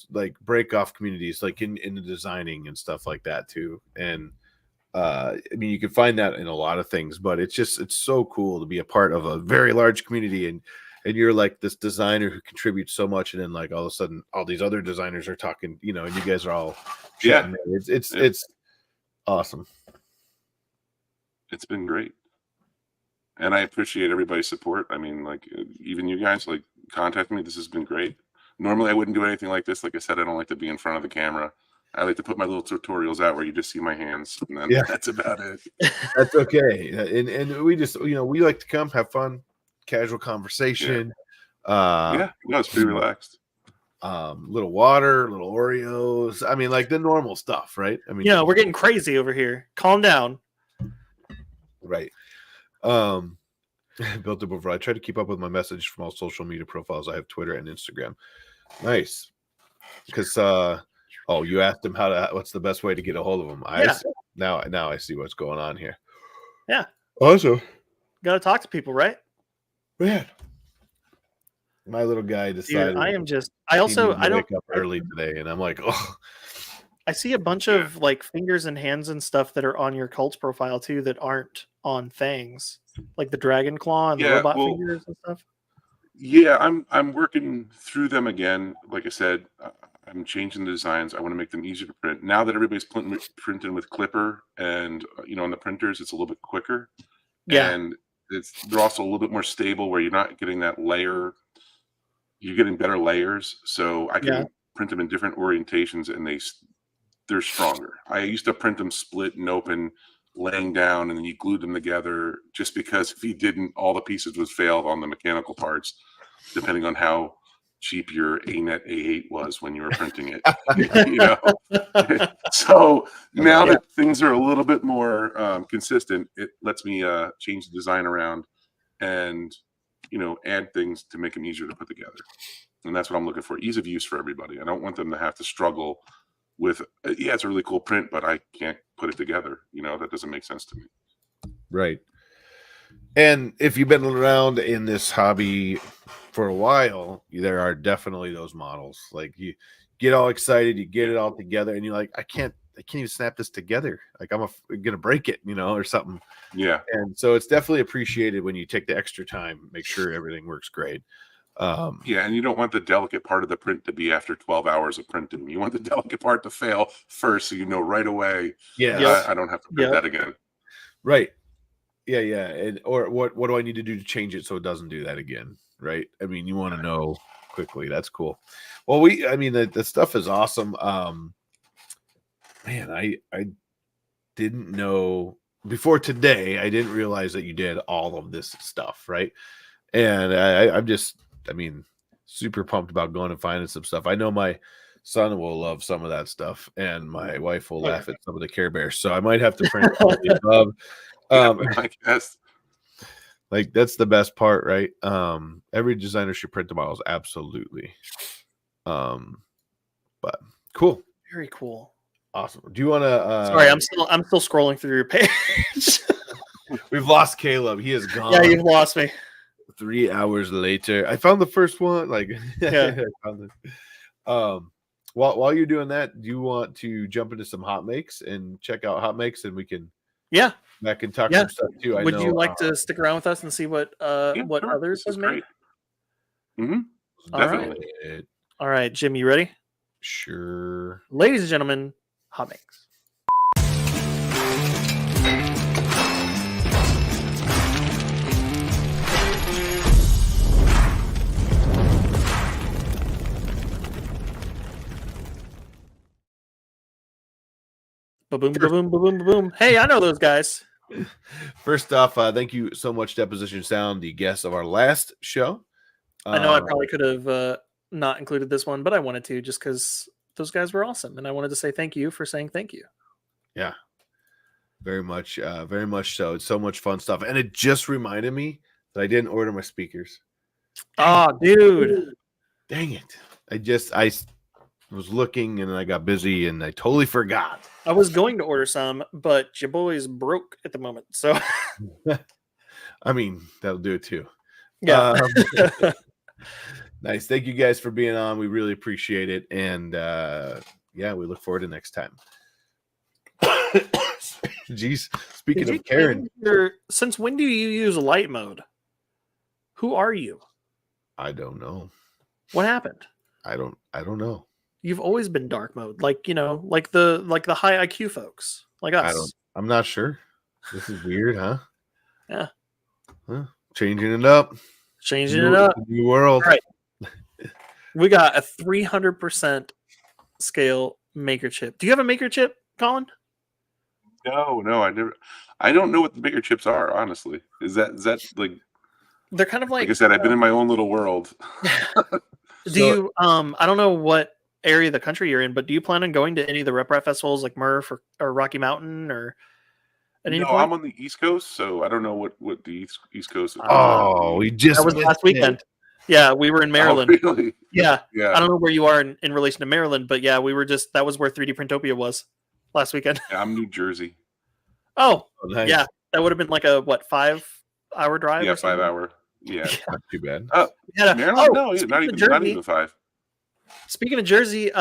like break off communities, like in the designing and stuff like that too. And I mean, you can find that in a lot of things, but it's so cool to be a part of a very large community, and you're like this designer who contributes so much, and then like all of a sudden all these other designers are talking, and you guys are all it's awesome. It's been great, and I appreciate everybody's support. I mean, like even you guys like contact me. This has been great. Normally I wouldn't do anything like this. Like I said, I don't like to be in front of the camera. I like to put my little tutorials out where you just see my hands, and then that's about it. That's okay. And we just, we like to come have fun, casual conversation. No, it's pretty relaxed. Little water, little Oreos. I mean, like the normal stuff, right? I mean, we're getting crazy over here. Calm down. Right. Built up over. I try to keep up with my message from all social media profiles. I have Twitter and Instagram. Nice. Because you asked him what's the best way to get a hold of him. Now I see what's going on here. Yeah. Also, gotta talk to people, right? Man, my little guy decided. Dude, I don't wake up early today, and I'm like, oh. I see a bunch of like fingers and hands and stuff that are on your Cults profile too that aren't on Fangs, like the dragon claw and the robot fingers and stuff. Yeah, I'm working through them again. Like I said, I'm changing the designs. I want to make them easier to print. Now that everybody's printing with Clipper, and on the printers, it's a little bit quicker. Yeah, and they're also a little bit more stable, where you're not getting that layer. You're getting better layers, so I can print them in different orientations, and they're stronger. I used to print them split and open, laying down, and then you glued them together. Just because if you didn't, all the pieces would fail on the mechanical parts, depending on how cheap your ANET A8 was when you were printing it. So now that things are a little bit more consistent, it lets me change the design around and add things to make them easier to put together. And that's what I'm looking for, ease of use for everybody. I don't want them to have to struggle with it's a really cool print, but I can't put it together. That doesn't make sense to me. Right. And if you've been around in this hobby for a while, there are definitely those models. Like you get all excited, you get it all together, and you're like, I can't even snap this together. Like I'm gonna break it, or something. Yeah. And so it's definitely appreciated when you take the extra time, make sure everything works great. And you don't want the delicate part of the print to be after 12 hours of printing. You want the delicate part to fail first, so right away. Yeah. I don't have to print that again. Right. Yeah. And or what do I need to do to change it so it doesn't do that again? Right. I mean, you want to know quickly. That's cool. Well, the stuff is awesome. Man, I didn't know before today. I didn't realize that you did all of this stuff, right? And I'm just, super pumped about going and finding some stuff. I know my son will love some of that stuff, and my wife will laugh at some of the Care Bears. So I might have to print all the above. I guess. Like that's the best part, right? Every designer should print the models, absolutely. But cool, very cool, awesome. Do you want to? Sorry, I'm still scrolling through your page. We've lost Caleb. He is gone. Yeah, you've lost me. 3 hours later, I found the first one. Like, yeah. I found it. While you're doing that, do you want to jump into some hot makes and check out hot makes, and we can back and talk some stuff too. Would you like to stick around with us and see what others have made? Definitely. All right, Jim, you ready? Sure. Ladies and gentlemen, hot makes. Ba-boom, ba-boom, ba-boom, ba-boom. Hey, I know those guys. First off, thank you so much, Deposition Sound, the guest of our last show. I know I probably could have not included this one, but I wanted to just because those guys were awesome, and I wanted to say thank you for saying thank you. Yeah, very much so. It's so much fun stuff, and it just reminded me that I didn't order my speakers. Oh, dude! Dang it! I was looking, and I got busy, and I totally forgot. I was going to order some, but your boy's broke at the moment, so I mean that'll do it too. yeah. Nice. Thank you guys for being on. We really appreciate it. And yeah, we look forward to next time. Jeez. Speaking of Karen. Since when do you use light mode? Who are you? I don't know. What happened? I don't know. You've always been dark mode, like like the high IQ folks, like us. I'm not sure. This is weird, huh? Yeah. Huh? Changing it up. New world. All right. We got a 300% scale maker chip. Do you have a maker chip, Colin? No, I never. I don't know what the bigger chips are, honestly. Is that like? They're kind of like I said, I've been in my own little world. Do you? I don't know what area of the country you're in, but do you plan on going to any of the Rep Rap festivals like Murph or Rocky Mountain or? No, I'm on the East Coast, so I don't know what the East Coast is. Oh, that was last weekend. Yeah, we were in Maryland. Oh, really? Yeah. Yeah. I don't know where you are in relation to Maryland, but yeah, we were that was where 3D Printopia was last weekend. Yeah, I'm New Jersey. Oh, nice. Yeah. That would have been like a 5-hour drive? Yeah, or something? 5 hour. Yeah. Not too bad. Maryland? No, not even 5. Speaking of Jersey,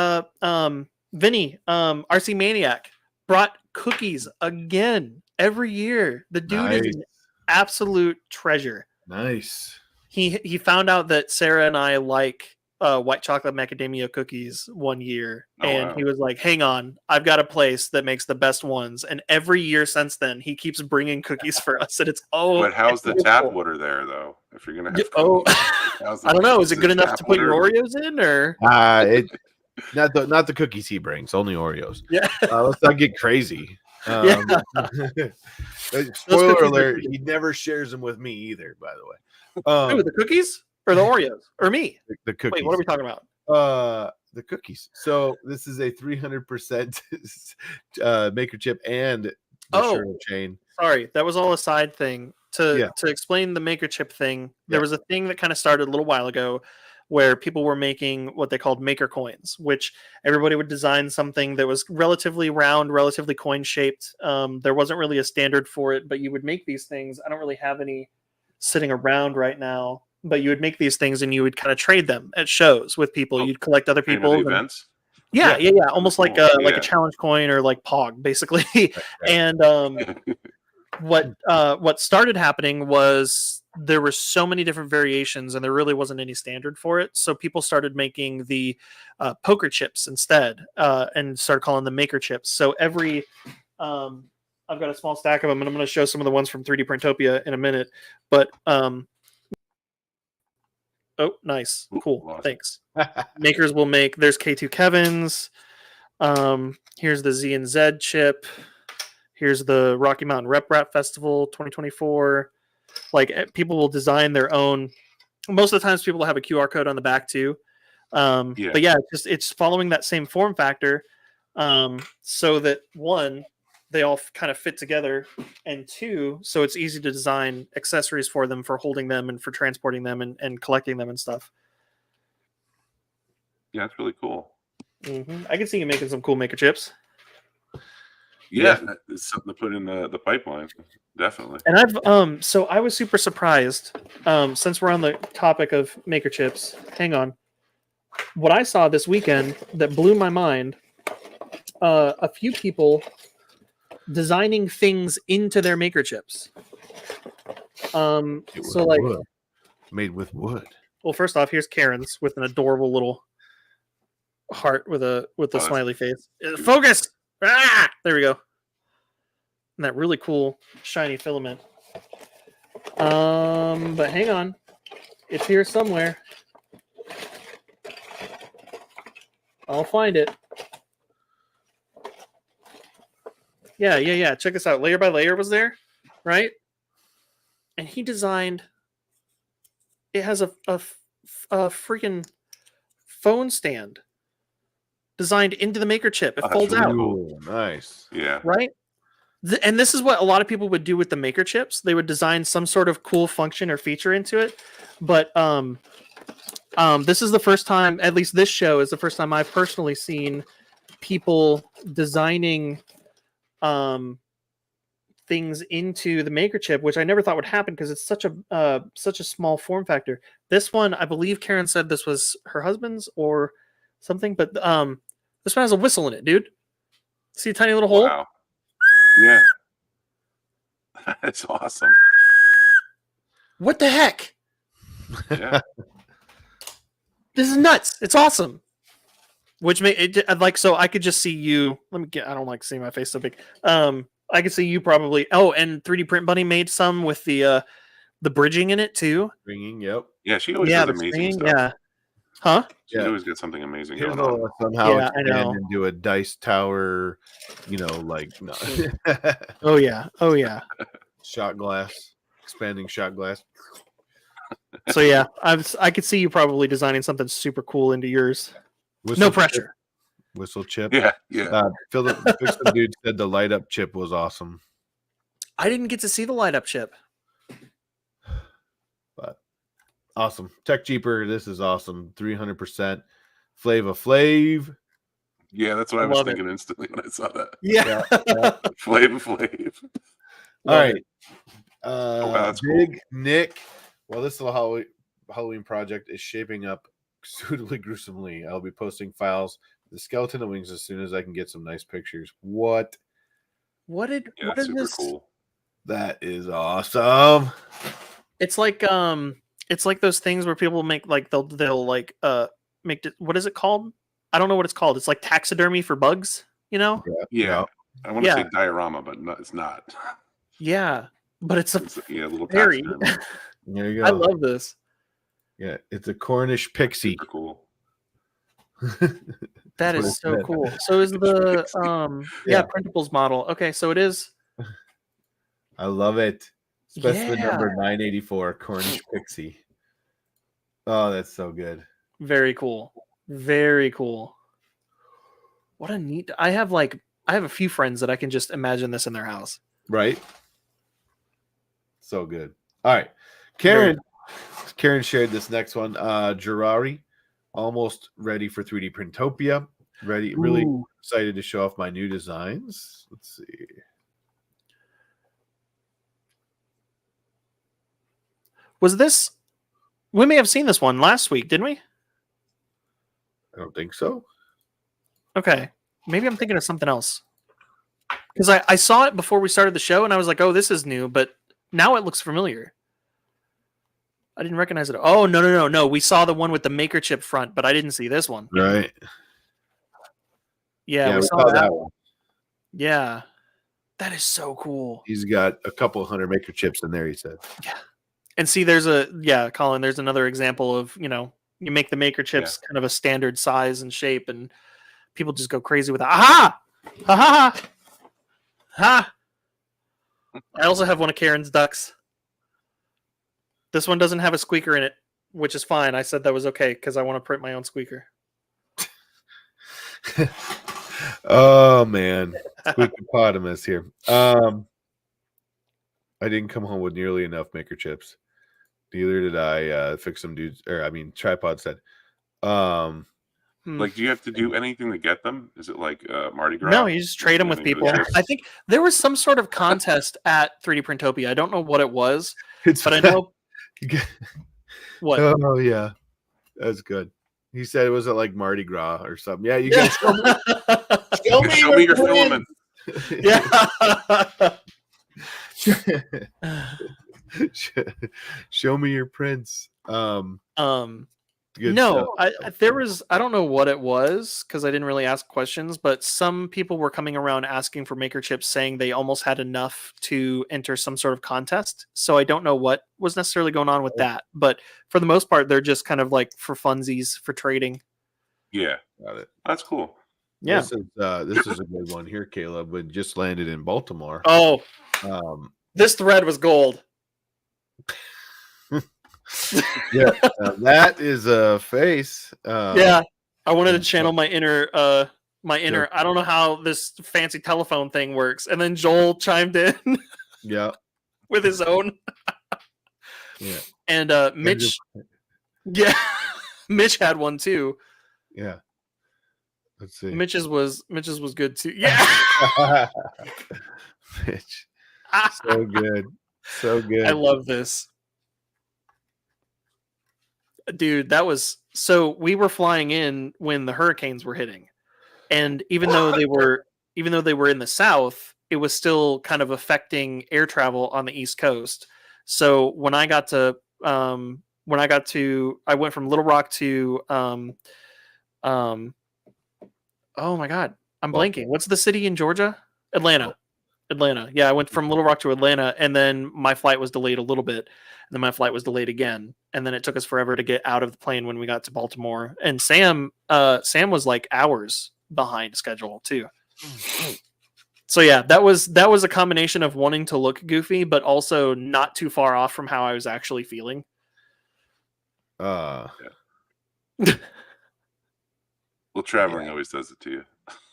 Vinny, RC Maniac brought cookies again every year. The dude is an absolute treasure. Nice. He found out that Sarah and I like white chocolate macadamia cookies one year, and he was like, "Hang on, I've got a place that makes the best ones." And every year since then, he keeps bringing cookies for us, and it's But how's the tap water there, though? If you're gonna have cookies, I don't know. Is it good enough to put your Oreos in, or not the cookies he brings, only Oreos. Yeah, let's not get crazy. Spoiler alert: he never shares them with me either. By the way. The cookies or the Oreos or me? The cookies. Wait, what are we talking about? The cookies. So this is a 300% maker chip and the chain. Sorry, that was all a side thing to explain the maker chip thing. There was a thing that kind of started a little while ago where people were making what they called maker coins, which everybody would design something that was relatively round, relatively coin shaped. There wasn't really a standard for it, but you would make these things. I don't really have any sitting around right now, but you would make these things and you would kind of trade them at shows with people. You'd collect other people events. Yeah, almost like a challenge coin or like Pog, basically. And what started happening was there were so many different variations and there really wasn't any standard for it, so people started making the poker chips instead, and started calling them maker chips. So every I've got a small stack of them, and I'm going to show some of the ones from 3D Printopia in a minute. But oh, nice, cool, awesome. Thanks. Makers will make. There's K2 Kevin's. Here's the Z and Z chip. Here's the Rocky Mountain Rep Rap Festival 2024. Like, people will design their own. Most of the times, people will have a QR code on the back too. But yeah, it's following that same form factor, so that one, they all kind of fit together, and two, so it's easy to design accessories for them, for holding them and for transporting them and collecting them and stuff. Yeah, that's really cool. Mm-hmm. I can see you making some cool maker chips. Yeah, it's something to put in the pipeline, definitely. And I've so I was super surprised, since we're on the topic of maker chips. Hang on, what I saw this weekend that blew my mind. A few people designing things into their maker chips. So like wood. Made with wood. Well, first off, here's Karen's with an adorable little heart with a smiley face. Focus. There we go. And that really cool shiny filament. But hang on, it's here somewhere. I'll find it. Yeah. Check this out. Layer by Layer was there, right? And he designed. It has a freaking phone stand designed into the maker chip. It folds out. Cool. Nice. Yeah. Right? And this is what a lot of people would do with the maker chips. They would design some sort of cool function or feature into it. But this is the first time, at least this show is the first time I've personally seen people designing things into the maker chip, which I never thought would happen because it's such a small form factor. This one, I believe Karen said this was her husband's or something, but this one has a whistle in it, dude. See a tiny little hole? Wow. Yeah. That's awesome. What the heck? Yeah. This is nuts. It's awesome. Which so I could just see you. Let me get. I don't like seeing my face so big. I could see you probably. Oh, and 3D Print Bunny made some with the bridging in it too. Stringing, yep. Yeah, she always does amazing stuff. Yeah. Huh? She always gets something amazing Here's going on. somehow Yeah, I know. into a dice tower, like no. Oh yeah. Shot glass, expanding shot glass. So yeah, I could see you probably designing something super cool into yours. No pressure. Whistle chip. Yeah. Philip dude said the light up chip was awesome. I didn't get to see the light up chip. But awesome. Tech Jeeper, this is awesome. 300%. Flava Flav. Yeah, that's what I was thinking instantly when I saw that. Yeah. Flava Flav. All right. That's Big cool. Nick. Well, this little Halloween project is shaping up suitably gruesomely. I'll be posting files with the skeleton and wings as soon as I can get some nice pictures. What is super this? Cool. That is awesome. It's like those things where people make like they'll like make what is it called? I don't know what it's called. It's like taxidermy for bugs, Yeah. I want to say diorama, but no, it's not. Yeah, but it's a little fairy. taxidermy. There you go. I love this. Yeah, it's a Cornish pixie. Super cool. That is so cool. So is the printables model. Okay, so it is. I love it. Specimen Yeah. number 984, Cornish pixie. Oh, that's so good. Very cool. Very cool. What a neat. I have a few friends that I can just imagine this in their house. Right? So good. All right. Karen shared this next one. Gerari, almost ready for 3D Printopia. Really excited to show off my new designs. Let's see. Was this? We may have seen this one last week, didn't we? I don't think so. Okay. Maybe I'm thinking of something else. Because I saw it before we started the show, and I was like, oh, this is new, but now it looks familiar. I didn't recognize it. Oh, no. We saw the one with the maker chip front, but I didn't see this one. Right. Yeah, we saw that one. Yeah. That is so cool. He's got a couple hundred maker chips in there, he said. Yeah. And see, Colin, there's another example of, you make the maker chips kind of a standard size and shape, and people just go crazy with it. Aha! Ha! Ha! I also have one of Karen's ducks. This one doesn't have a squeaker in it, which is fine. I said that was okay because I want to print my own squeaker. Oh man, Squeakopotamus here. I didn't come home with nearly enough maker chips. Neither did I. Fix some dudes, tripod said. Like, do you have to do anything to get them? Is it like Mardi Gras? No, you just trade them with people. I think there was some sort of contest at 3D Printopia. I don't know what it was, but I know. What? Oh yeah, that's good. He said it was at like Mardi Gras or something. Yeah, you guys show me your filament. Yeah. Show me your prints. Good no, stuff. I don't know what it was because I didn't really ask questions, but some people were coming around asking for maker chips, saying they almost had enough to enter some sort of contest. So I don't know what was necessarily going on with that, but for the most part, they're just kind of like for funsies for trading. Yeah, Got it. That's cool. Yeah. This is a good one here, Caleb. We just landed in Baltimore. Oh, This thread was gold. Yeah, that is a face. Yeah, I wanted to channel my inner. I don't know how this fancy telephone thing works, and then Joel chimed in. Yeah, with his own. Yeah, and Mitch. Yeah, Mitch had one too. Yeah. Let's see. Mitch's was good too. Yeah. Mitch. So good. So good. I love this. Dude, that was so we were flying in when the hurricanes were hitting. And even though they were in the south, it was still kind of affecting air travel on the East Coast. So when I got to I went from Little Rock to oh my god, I'm blanking. What's the city in Georgia? Atlanta. Yeah, I went from Little Rock to Atlanta, and then my flight was delayed a little bit, and then my flight was delayed again, and then it took us forever to get out of the plane when we got to Baltimore. And Sam was like hours behind schedule too. So yeah, that was a combination of wanting to look goofy, but also not too far off from how I was actually feeling. Well, traveling always does it to you.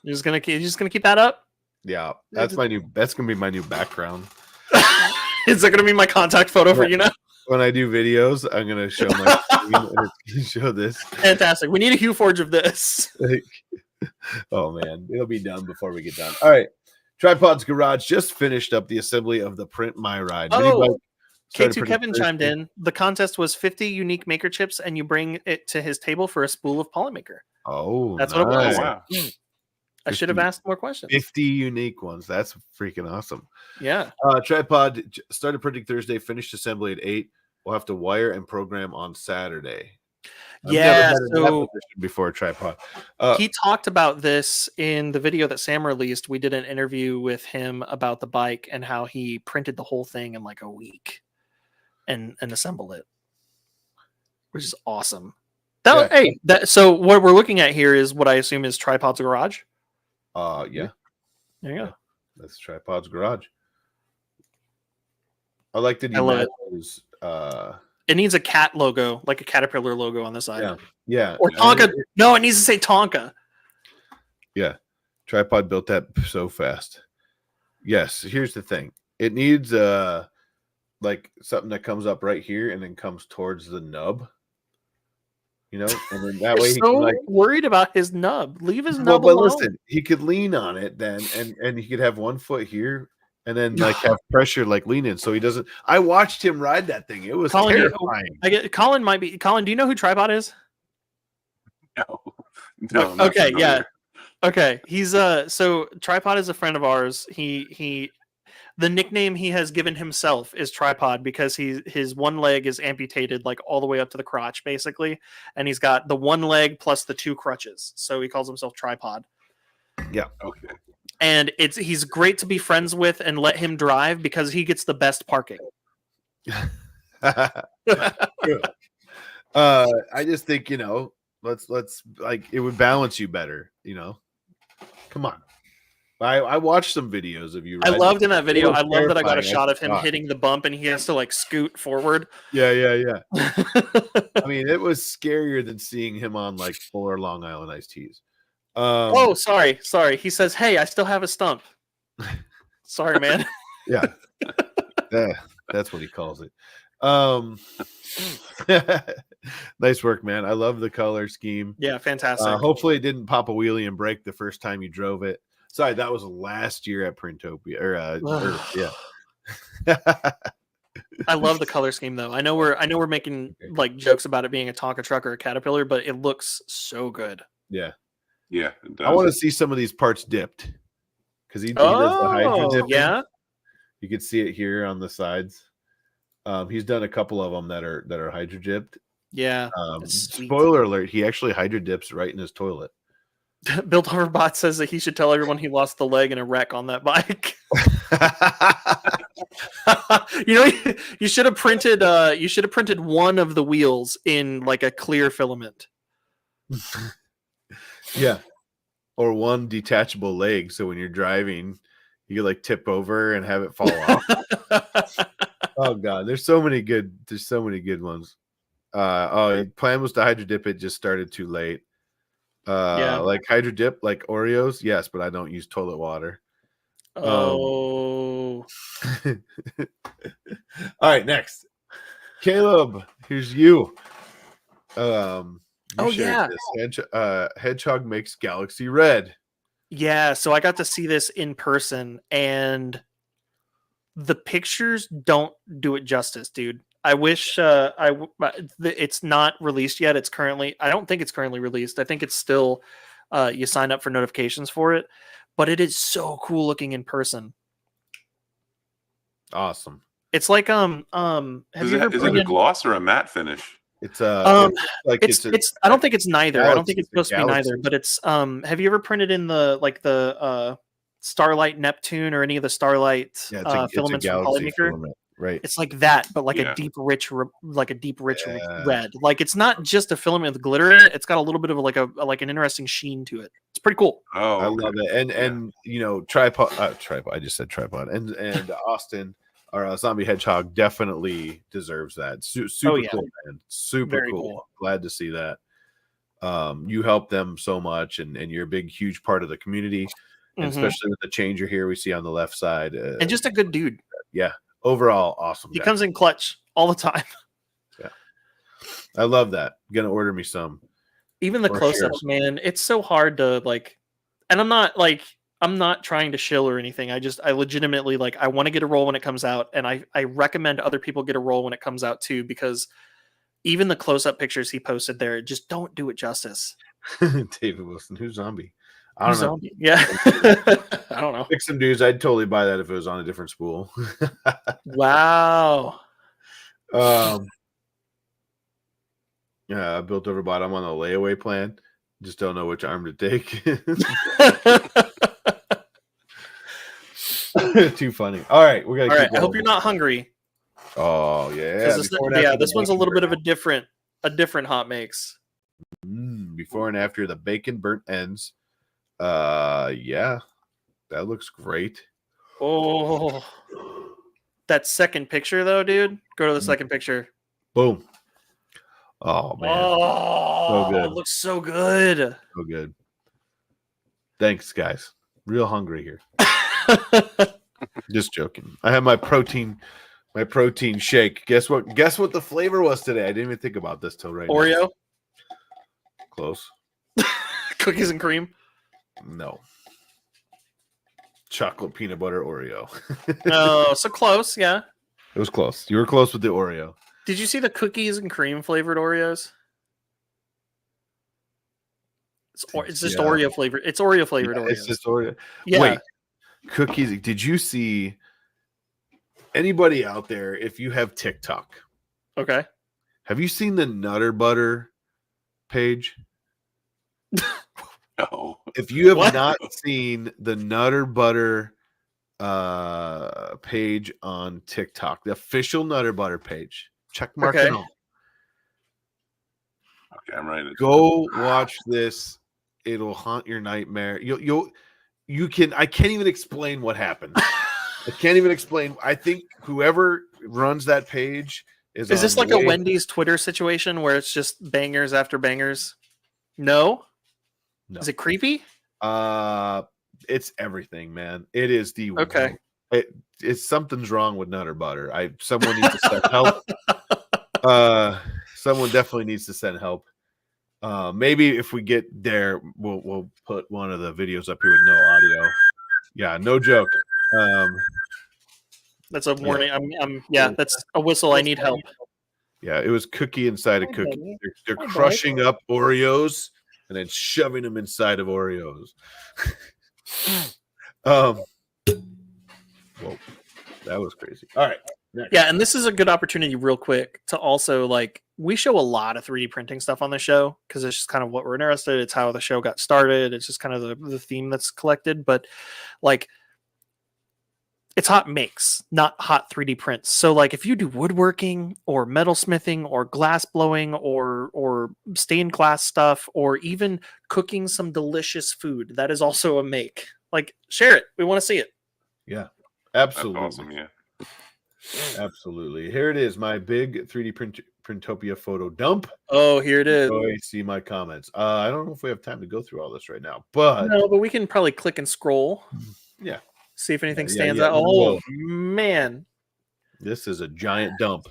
You're just gonna keep that up? Yeah, that's gonna be my new background. Is that gonna be my contact photo for you now? When I do videos, I'm gonna show my screen and it's gonna show this. Fantastic. We need a Hue Forge of this. Oh man, it'll be done before we get done. All right. Tripod's Garage just finished up the assembly of the Print My Ride. Oh, K2 Kevin chimed in. The contest was 50 unique maker chips, and you bring it to his table for a spool of Polymaker. Oh, that's what it was. Wow. I should have asked more questions. 50 unique ones. That's freaking awesome. Yeah. Tripod started printing Thursday, finished assembly at 8. We'll have to wire and program on Saturday. Yeah, so before Tripod. He talked about this in the video that Sam released. We did an interview with him about the bike and how he printed the whole thing in like a week and assembled it, which is awesome. So what we're looking at here is what I assume is Tripod's Garage. Yeah. There you go. That's Tripod's Garage. I like that he those, it needs a cat logo, like a caterpillar logo on the side. Yeah. Or Tonka. No, it needs to say Tonka. Yeah. Tripod built that so fast. Yes. Here's the thing. It needs like something that comes up right here and then comes towards the nub. You know, and then that way he so can, like, worried about his nub. Leave his nub alone. Listen, he could lean on it then, and he could have one foot here, and then like have pressure like lean in, so he doesn't. I watched him ride that thing. It was terrifying. Colin, do you know who Tripod is? No. Okay, yeah. Okay, he's so Tripod is a friend of ours. He the nickname he has given himself is Tripod because his one leg is amputated like all the way up to the crotch basically, and he's got the one leg plus the two crutches, so he calls himself Tripod. Yeah. Okay. And he's great to be friends with and let him drive because he gets the best parking. I just think, let's like it would balance you better, Come on. I watched some videos of you. I loved in that video. I love that I got a shot of him hitting the bump and he has to like scoot forward. Yeah. I mean, it was scarier than seeing him on like 4 Long Island iced teas. Sorry. He says, "Hey, I still have a stump." Sorry, man. Yeah. That's what he calls it. Nice work, man. I love the color scheme. Yeah, fantastic. Hopefully it didn't pop a wheelie and break the first time you drove it. Sorry, that was last year at Printopia. I love the color scheme though. I know we're making like jokes about it being a Tonka truck or a Caterpillar, but it looks so good. Yeah. Yeah, it does. I want to see some of these parts dipped because he does the hydro dipping. Yeah, you can see it here on the sides. He's done a couple of them that are hydro dipped. Yeah. Spoiler alert: he actually hydro dips right in his toilet. Built Hoverbot says that he should tell everyone he lost the leg in a wreck on that bike. You should have printed one of the wheels in like a clear filament. Yeah. or one detachable leg, so when you're driving, you could like tip over and have it fall off. Oh god, there's so many good ones. Plan was to hydro dip it, just started too late. Like hydro dip, like Oreos, yes, but I don't use toilet water. Oh. All right, next. Caleb, here's you. Shared this. Hedgehog makes Galaxy Red. Yeah, so I got to see this in person, and the pictures don't do it justice, dude. I wish it's not released yet. It's currently, I don't think it's currently released. I think it's still you sign up for notifications for it, but it is so cool looking in person. Awesome. It's like is it a gloss or a matte finish? It's I don't think it's neither. Galaxy, I don't think it's supposed to be neither, but it's have you ever printed in the Starlight Neptune or any of the Starlight filaments from Polymaker? Filament, right. It's like that, but like a deep rich red. Like it's not just a filament with glitter in it. It's got a little bit of like an interesting sheen to it. It's pretty cool. Oh, I love it. And you know, tripod. I just said tripod. And Austin, our zombie hedgehog, definitely deserves that. Super cool, man. Super Very cool. Glad to see that. You help them so much, and you're a big, huge part of the community, and especially with the changer here we see on the left side. And just a good dude. Yeah. Overall, awesome. He comes in clutch all the time. Yeah. I love that. Gonna order me some. Even the close-ups, man. It's so hard to like, and I'm not trying to shill or anything. I legitimately I want to get a roll when it comes out, and I recommend other people get a roll when it comes out too, because even the close-up pictures he posted there just don't do it justice. David Wilson, who's zombie? I don't know. Yeah. I don't know. Pick some dudes. I'd totally buy that if it was on a different spool. Wow. Yeah, built over bot. I'm on a layaway plan. Just don't know which arm to take. Too funny. All right, we're gonna. All right. I hope you're not hungry. Oh yeah. This one's a little bit of a different hot makes. Before and after the bacon burnt ends. Yeah, that looks great. Oh, that second picture though, dude. Go to the second picture. Boom. Oh man. Oh, so good. It looks so good. So good. Thanks, guys. Real hungry here. Just joking. I have my protein shake. Guess what the flavor was today? I didn't even think about this till right Oreo? now. Close. Cookies and cream? No. Chocolate peanut butter Oreo. Oh, so close, yeah. It was close. You were close with the Oreo. Did you see the cookies and cream flavored Oreos? It's just Oreo flavored. It's Oreo flavored Oreos. It's just Oreo. Yeah. Wait, cookies. Did you see anybody out there? If you have TikTok, okay. Have you seen the Nutter Butter page? No. If you have not seen the Nutter Butter page on TikTok, the official Nutter Butter page, check mark it on. Okay, I'm ready. Go watch this. It'll haunt your nightmare. You can. I can't even explain what happened. I can't even explain. I think whoever runs that page is this like a Wendy's Twitter situation where it's just bangers after bangers? No. Is it creepy? It's everything, man. It is the It's something's wrong with Nutter Butter. Someone needs to send help. Someone definitely needs to send help. Maybe if we get there, we'll put one of the videos up here with no audio. Yeah, no joke. That's a warning. That's a whistle. I need help. Yeah, it was cookie inside a cookie. They're crushing up Oreos and then shoving them inside of Oreos. Whoa, that was crazy. All right. Next. Yeah, and this is a good opportunity real quick to also we show a lot of 3D printing stuff on the show because it's just kind of what we're interested in. It's how the show got started. It's just kind of the theme that's collected. But It's hot makes, not hot 3D prints. So like if you do woodworking or metalsmithing or glass blowing or stained glass stuff or even cooking some delicious food, that is also a make. Like share it. We want to see it. Yeah, That's absolutely. awesome. Yeah. Absolutely. Here it is, my big 3D Printopia photo dump. Oh, here it is. Oh, see my comments. I don't know if we have time to go through all this right now, but No, but we can probably click and scroll. Yeah. See if anything Yeah, stands yeah. out. Oh Whoa. man. This is a giant dump.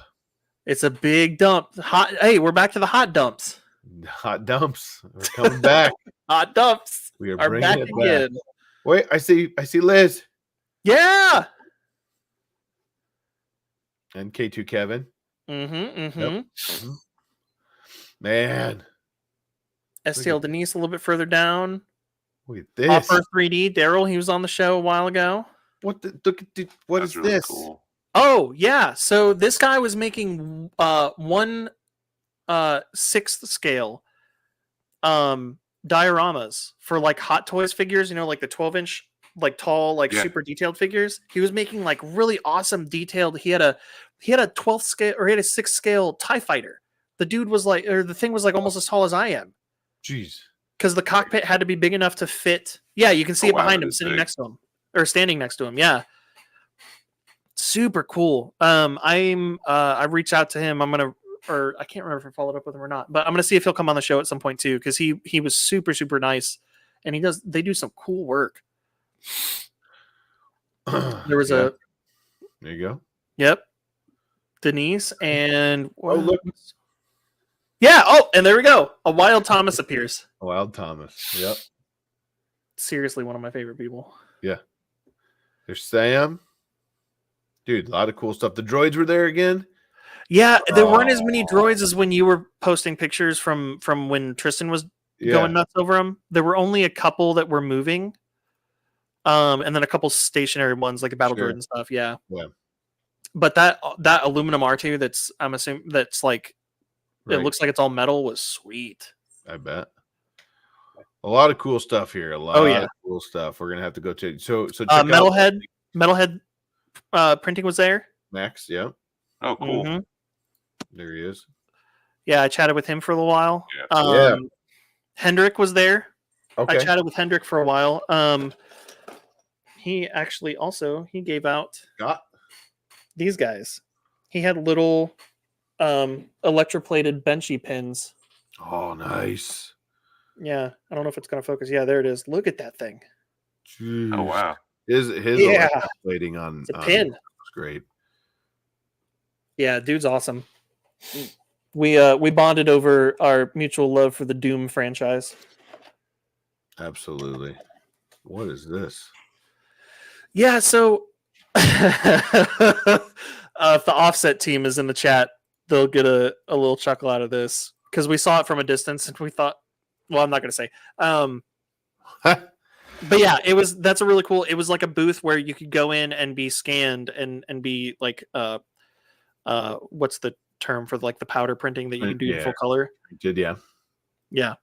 It's a big dump. Hot. Hey, we're back to the hot dumps. Hot dumps. We're coming back. Hot dumps We are are bringing back it again. back. Wait, I see Liz Yeah. and K2 Kevin. Mm-hmm. Yep. Man, STL Denise a little bit further down. look at this. Hopper 3D. Daryl, he was on the show a while ago. What the look at what That's is really this? cool. Oh yeah. So this guy was making 1/6 scale dioramas for like Hot Toys figures, you know, like the 12-inch, like tall, like Yeah. super detailed figures. He was making like really awesome detailed. He had a 12th scale, or he had a 6th scale TIE fighter. The dude was like, or the thing was like almost as tall as I am. Jeez. Because the cockpit had to be big enough to fit. Yeah, you can see Oh, it wow, behind that him, is sitting big. next to him, or standing next to him. Yeah, super cool. I reached out to him. Or I can't remember if I followed up with him or not, but I'm gonna see if he'll come on the show at some point too, because he was super nice, and they do some cool work. There was There you go. Yep, Denise and Oh, look. yeah. Oh, and there we go. A Wild Thomas appears. Wild Thomas. Yep. Seriously, one of my favorite people. There's Sam. Dude, a lot of cool stuff. The droids were there again. Yeah, there weren't as many droids as when you were posting pictures from when Tristan was going nuts over them. There were only a couple that were moving, and then a couple stationary ones like a battle droid and stuff. Yeah. But that aluminum R2 that's, I'm assuming that's like, it looks like it's all metal, was sweet. I bet. A lot of cool stuff here. A lot of cool stuff. We're gonna have to go to so check out Metalhead printing was there. Max. Yeah, Oh, cool. Mm-hmm. there he is. Yeah, I chatted with him for a little while. Yeah. Hendrick was there. Okay. I chatted with Hendrick for a while. He actually also gave out these guys. He had little electroplated benchy pins. Oh, nice. Yeah, I don't know if it's going to focus. Yeah, there it is. Look at that thing. Jeez. Oh, wow. His plating on It's a pin. It's great. Yeah, dude's awesome. We bonded over our mutual love for the Doom franchise. Absolutely. What is this? Yeah, so if the Offset team is in the chat, they'll get a little chuckle out of this, because we saw it from a distance and we thought, well, I'm not going to say. But yeah, that's a really cool. It was like a booth where you could go in and be scanned and be like, what's the term for like the powder printing that you can do in full color? Yeah.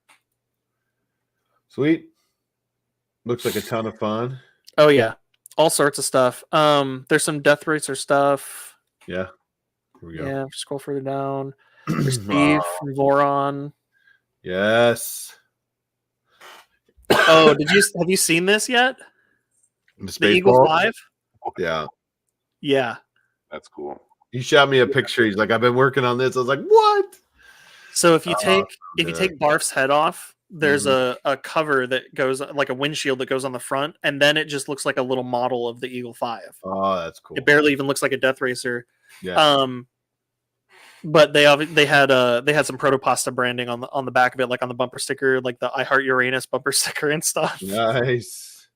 Sweet. Looks like a ton of fun. Oh yeah, all sorts of stuff. There's some Death Racer stuff. Yeah. Here we go. Yeah, scroll further down. There's Steve from Voron. Yes. Oh, have you seen this yet? The Eagle 5? Yeah. Yeah. That's cool. He shot me a picture. He's like, I've been working on this. I was like, what? So if you take Barf's head off, there's a cover that goes like a windshield that goes on the front, and then it just looks like a little model of the Eagle 5. Oh, that's cool. It barely even looks like a Death Racer. Yeah. But they had some Protopasta branding on the back of it, like on the bumper sticker, like the I Heart Uranus bumper sticker and stuff. Nice.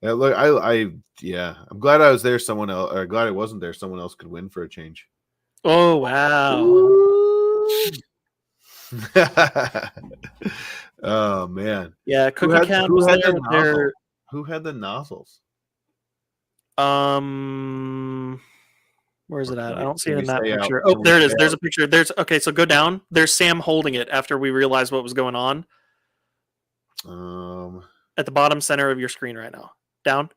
Yeah, look, I'm glad I was there. Glad I wasn't there. Someone else could win for a change. Oh wow! Oh man. Yeah, Cookie Cat was there with their. Who had the nozzles? Where is it at? I don't see it Can in that we stay picture. out? Oh, Can there we it is. stay There's out? a picture. Okay, so go down. There's Sam holding it after we realized what was going on. Um. At the bottom center of your screen right now. Down.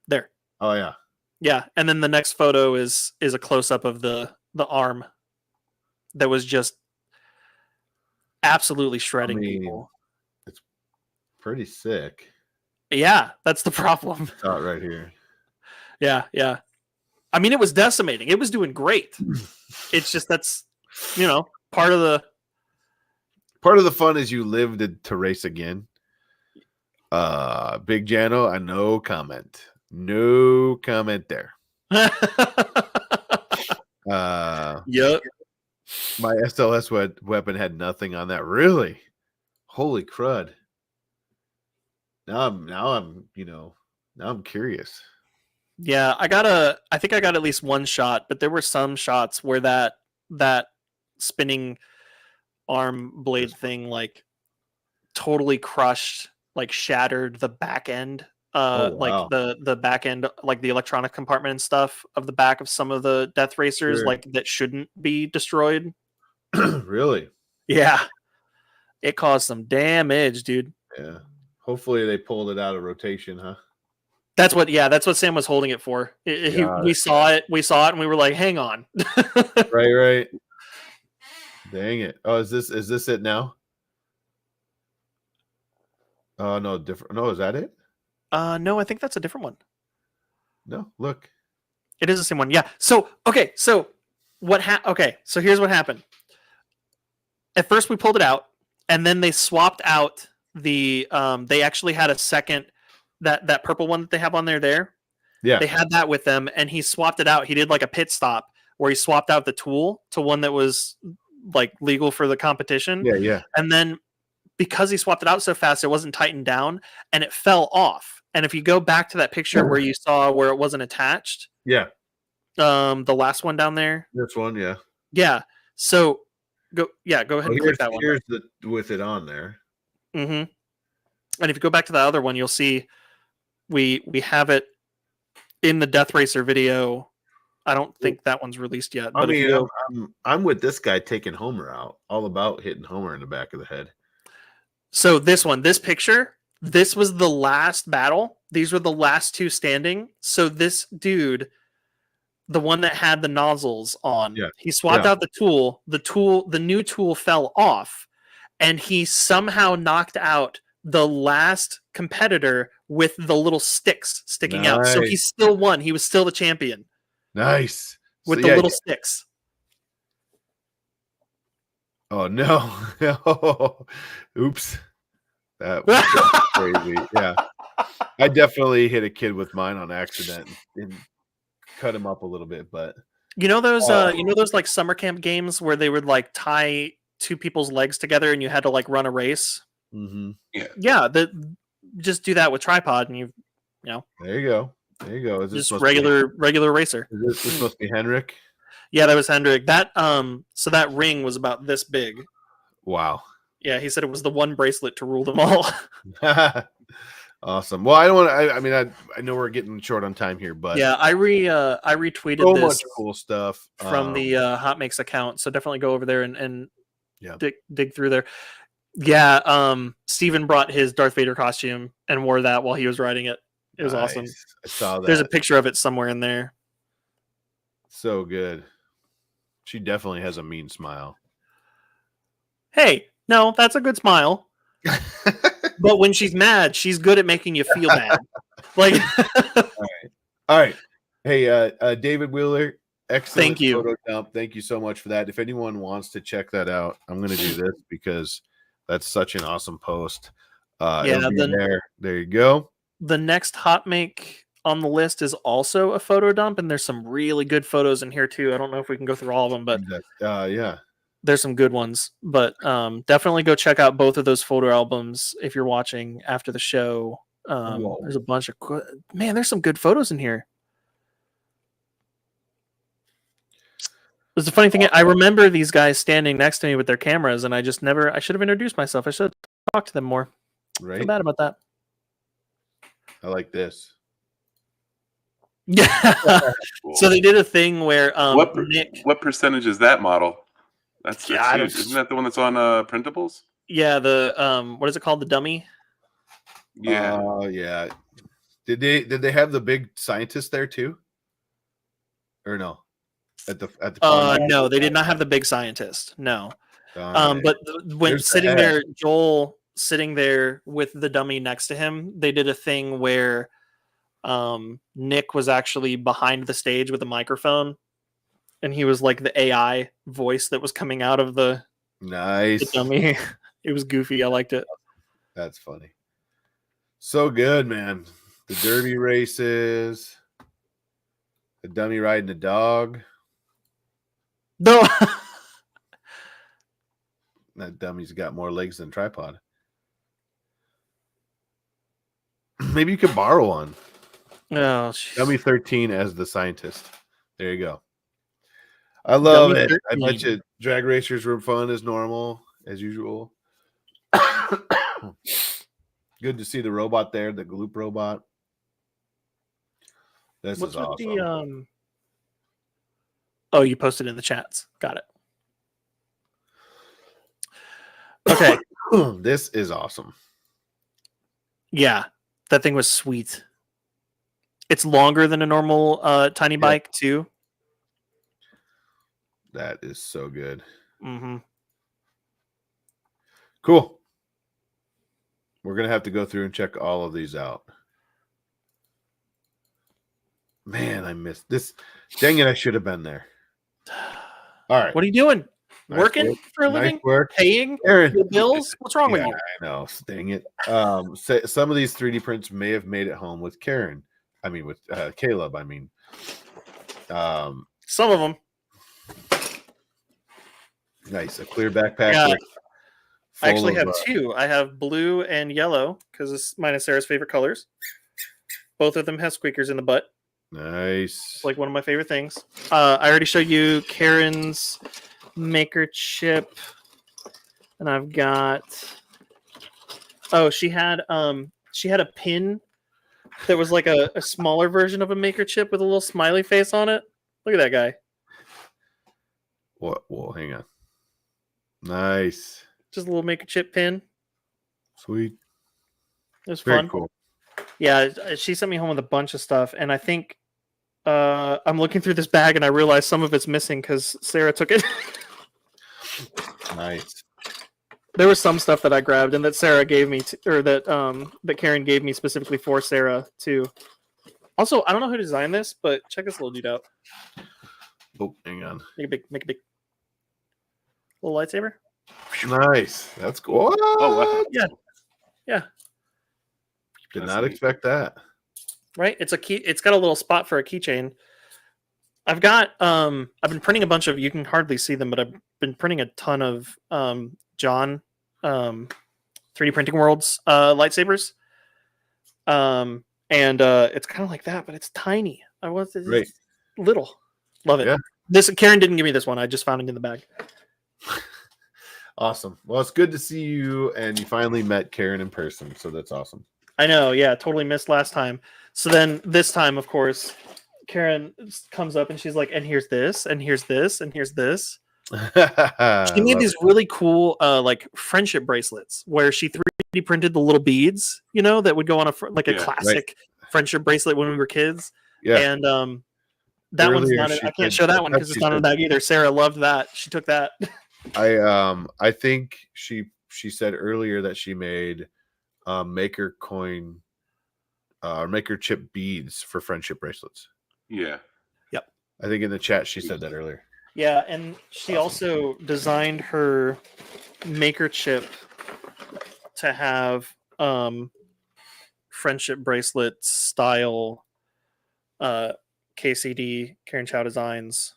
There. Oh yeah. Yeah, and then the next photo is a close up of the arm that was just absolutely shredding people. It's pretty sick. Yeah, that's the problem. Shot right here. Yeah. I mean, it was decimating. It was doing great. It's just that's part of the fun is you live to race again. Big Jano, I no comment. No comment there. Yep. My SLS weapon had nothing on that. Really? Holy crud. Now I'm curious. Yeah, I think I got at least one shot, but there were some shots where that spinning arm blade thing like totally crushed, like shattered the back end, wow. like the back end, like the electronic compartment and stuff of the back of some of the Death Racers, Sure. like that shouldn't be destroyed. Really? Yeah. It caused some damage, dude. Yeah. Hopefully they pulled it out of rotation, huh? That's what Sam was holding it for. We saw it, and we were like, hang on. Right. Dang it. Oh, is this it now? Oh, no, different. No, is that it? No, I think that's a different one. No, look. It is the same one. Yeah. So here's what happened. At first we pulled it out, and then they swapped out the they actually had a second that purple one that they have on there. Yeah. They had that with them, and he swapped it out. He did like a pit stop where he swapped out the tool to one that was like legal for the competition. Yeah. And then because he swapped it out so fast, it wasn't tightened down and it fell off. And if you go back to that picture where you saw where it wasn't attached, yeah, the last one down there, this one, yeah. So go ahead and click that one. Here's with it on there. Mm-hmm. And if you go back to the other one, you'll see we have it in the Death Racer video. I don't think that one's released yet. But I'm with this guy taking Homer out, all about hitting Homer in the back of the head. So this picture, this was the last battle. These were the last two standing. So this dude, the one that had the nozzles on, he swapped out the tool. The new tool fell off, and he somehow knocked out the last competitor with the little sticks sticking out. So he still won. He was still the champion. Nice. With the little sticks. Oh no. Oops. That was crazy. Yeah. I definitely hit a kid with mine on accident and cut him up a little bit, but those like summer camp games where they would like tie two people's legs together and you had to like run a race. Mm-hmm. Yeah. Just do that with tripod, and there you go. Is this just regular racer. This must be Henrik. Yeah, that was Hendrik. That so that ring was about this big. Wow. Yeah, he said it was the one bracelet to rule them all. Awesome. Well, I don't want to. I know we're getting short on time here, but yeah, I retweeted so this much cool stuff from the Hot Makes account. So definitely go over there and yeah, dig through there. Yeah, Steven brought his Darth Vader costume and wore that while he was riding it. It was awesome. I saw that. There's a picture of it somewhere in there. So good. She definitely has a mean smile. Hey, no, that's a good smile. But when she's mad, she's good at making you feel bad. Like, all right. Hey, David Wheeler, excellent Thank you. photo dump. Thank you so much for that. If anyone wants to check that out, I'm going to do this because that's such an awesome post. There you go. The next hot make on the list is also a photo dump, and there's some really good photos in here too. I don't know if we can go through all of them, but yeah, there's some good ones. But definitely go check out both of those photo albums if you're watching after the show. There's a bunch of there's some good photos in here. There's a funny thing. I remember these guys standing next to me with their cameras, and I should have introduced myself. I should have talked to them more. Right. I feel bad about that. I like this. Yeah. Cool. So they did a thing where what percentage is that model? That's huge. Isn't that the one that's on printables? Yeah, the what is it called? The dummy? Yeah. Yeah. Did they have the big scientist there too? or no? At the no, they did not have the big scientist. No. Darn it. But when There's the sitting head. there, Joel sitting there with the dummy next to him, they did a thing where Nick was actually behind the stage with a microphone, and he was like the AI voice that was coming out of the Nice. dummy. It was goofy. I liked it. That's funny. So good, man. The derby races, the dummy riding the dog. No. That dummy's got more legs than tripod. Maybe you could borrow one. Oh, jeez. Dummy 13 as the scientist. There you go. I love Dummy it. I 13. bet you drag racers were fun as normal, as usual. Good to see the robot there, the Gloop robot. This What's is with awesome. Oh, you posted in the chats. Got it. Okay. This is awesome. Yeah, that thing was sweet. It's longer than a normal tiny bike too. That is so good. Mm-hmm. Cool. We're going to have to go through and check all of these out. Man, I missed this. Dang it, I should have been there. All right. What are you doing? Nice Working work. for a Nice living? work. Paying Aaron. your bills? What's wrong with Yeah, you? I know. Dang it. Some of these 3D prints may have made it home with Karen. I mean, with Caleb. I mean, Some of them. nice. A clear backpack. Yeah. with I actually full have of, two. I have blue and yellow because it's mine and Sarah's favorite colors. Both of them have squeakers in the butt. Nice. It's like one of my favorite things. I already showed you Karen's maker chip, and I've got. Oh, she had a pin that was like a smaller version of a maker chip with a little smiley face on it. Look at that guy. What? Well, hang on. Nice. Just a little maker chip pin. Sweet. It was Very fun. cool. Yeah, she sent me home with a bunch of stuff, and I think I'm looking through this bag, and I realized some of it's missing because Sarah took it. Nice. There was some stuff that I grabbed, and that Sarah gave me, or that Karen gave me specifically for Sarah too. Also, I don't know who designed this, but check this little dude out. Oh, hang on. Make a big little lightsaber. Nice. That's cool. Oh, wow. Yeah. Did That's not neat. expect that. Right. It's a key. It's got a little spot for a keychain. I've got. I've been printing a bunch of. You can hardly see them, but I've been printing a ton of John 3D Printing World's lightsabers. And it's kind of like that, but it's tiny. It's Great. little. Love it. Yeah. This Karen didn't give me this one. I just found it in the bag. Awesome. Well, it's good to see you, and you finally met Karen in person, so that's awesome. I know. Yeah, totally missed last time. So then this time, of course, Karen comes up and she's like, "And here's this, and here's this, and here's this." She made these really cool like friendship bracelets where she 3D printed the little beads, that would go on a classic friendship bracelet when we were kids. Yeah. And that one's not. I can't show that one because it's not in the bag either. Sarah loved that. She took that. I think she said earlier that she made maker coin maker chip beads for friendship bracelets. Yeah. I think in the chat she said that earlier. Yeah, and she also designed her maker chip to have friendship bracelet style KCD Karen Chow designs.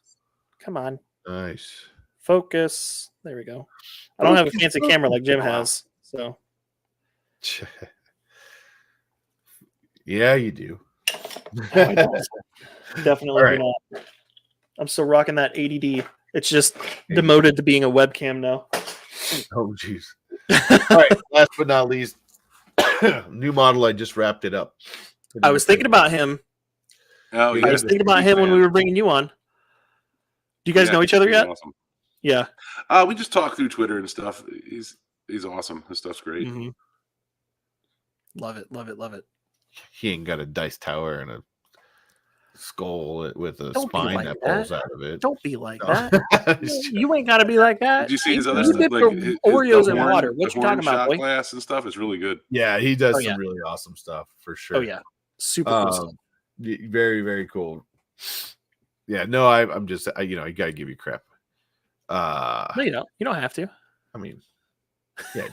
Come on. Nice. Focus. There we go. I don't have a fancy camera like Jim has, so Yeah, you do. I don't. Definitely All do not. I'm still rocking that ADD. It's just demoted to being a webcam now. Oh, jeez. All right. Last but not least, new model. I just wrapped it up. I was thinking about him. Oh, yeah. I was thinking about him when we were bringing you on. Do you guys know each other yet? Awesome. Yeah. We just talk through Twitter and stuff. He's awesome. His stuff's great. Mm-hmm. Love it. Love it. Love it. He ain't got a dice tower and a skull with a Don't be spine like that that. pulls out of it. Don't be like No. that. You ain't got to be like that. Did you see his other You stuff? dip Like the Oreos the in horn- water. What the you talking horn about, shot boy? glass and stuff is really good. Yeah, he does Oh, some yeah. really awesome stuff for sure. Oh yeah, super cool stuff. Very, very cool. Yeah, no, I'm just, you know, I gotta give you crap. No, you don't. You don't have to. I mean, yeah,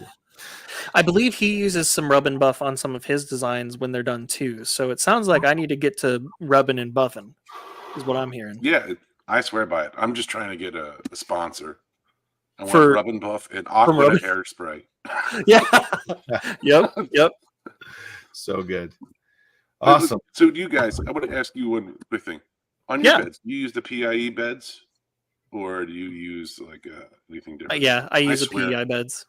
I believe he uses some rub and buff on some of his designs when they're done too. So it sounds like I need to get to rubbing and buffing, is what I'm hearing. Yeah, I swear by it. I'm just trying to get a sponsor. I want For- rub and buff and aqua rubbing- hairspray. Yeah. Yep. so good. Awesome. So do you guys, I want to ask you one quick thing. On your Yeah. beds, do you use the PIE beds? Or do you use like anything different? Yeah, I use the swear. PEI beds.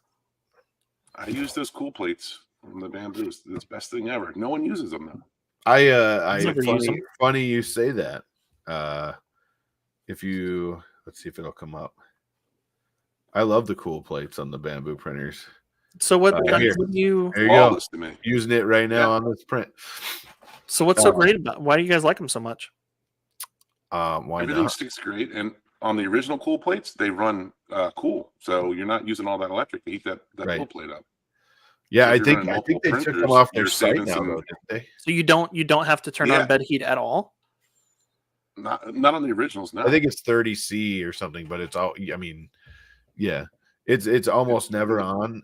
I use those cool plates from the bamboos. It's the best thing ever. No one uses them though. I Never use them. funny you say that. If you let's see if it'll come up. I love the cool plates on the bamboo printers. So what? Here. What do you? There you go. Flawless to me. Using it right now on this print. So what's so great about? Why do you guys like them so much? Why Everything not? sticks great, and on the original cool plates, they run cool, so you're not using all that electric to heat that Right. cool plate up. Yeah, So I if you're think running they took multiple them off their printers, site you're now, saving though, didn't they? So you don't have to turn Yeah. on bed heat at all. Not on the originals. No, I think it's 30C or something, but it's all. I mean, yeah, it's almost never on.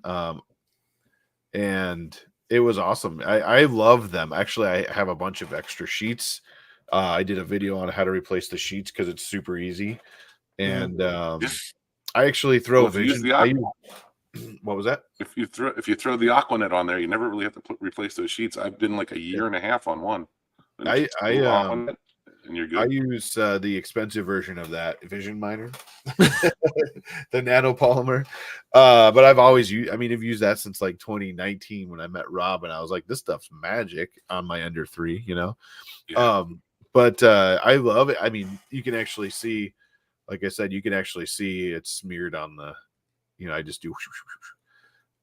And it was awesome. I love them. Actually, I have a bunch of extra sheets. I did a video on how to replace the sheets because it's super easy. And I actually throw Well, if you use vision. the What was that? if you throw the Aquanet on there, you never really have to replace those sheets. I've been like a year and a half on one. And I just glue Aquanet, and you're good. I use the expensive version of that Vision Miner, the nanopolymer. But I've always used. I mean, I've used that since like 2019 when I met Rob, and I was like, "This stuff's magic on my under 3," you know. Yeah. But I love it. I mean, you can actually see, like I said, you can actually see it's smeared on the. You know, I just do.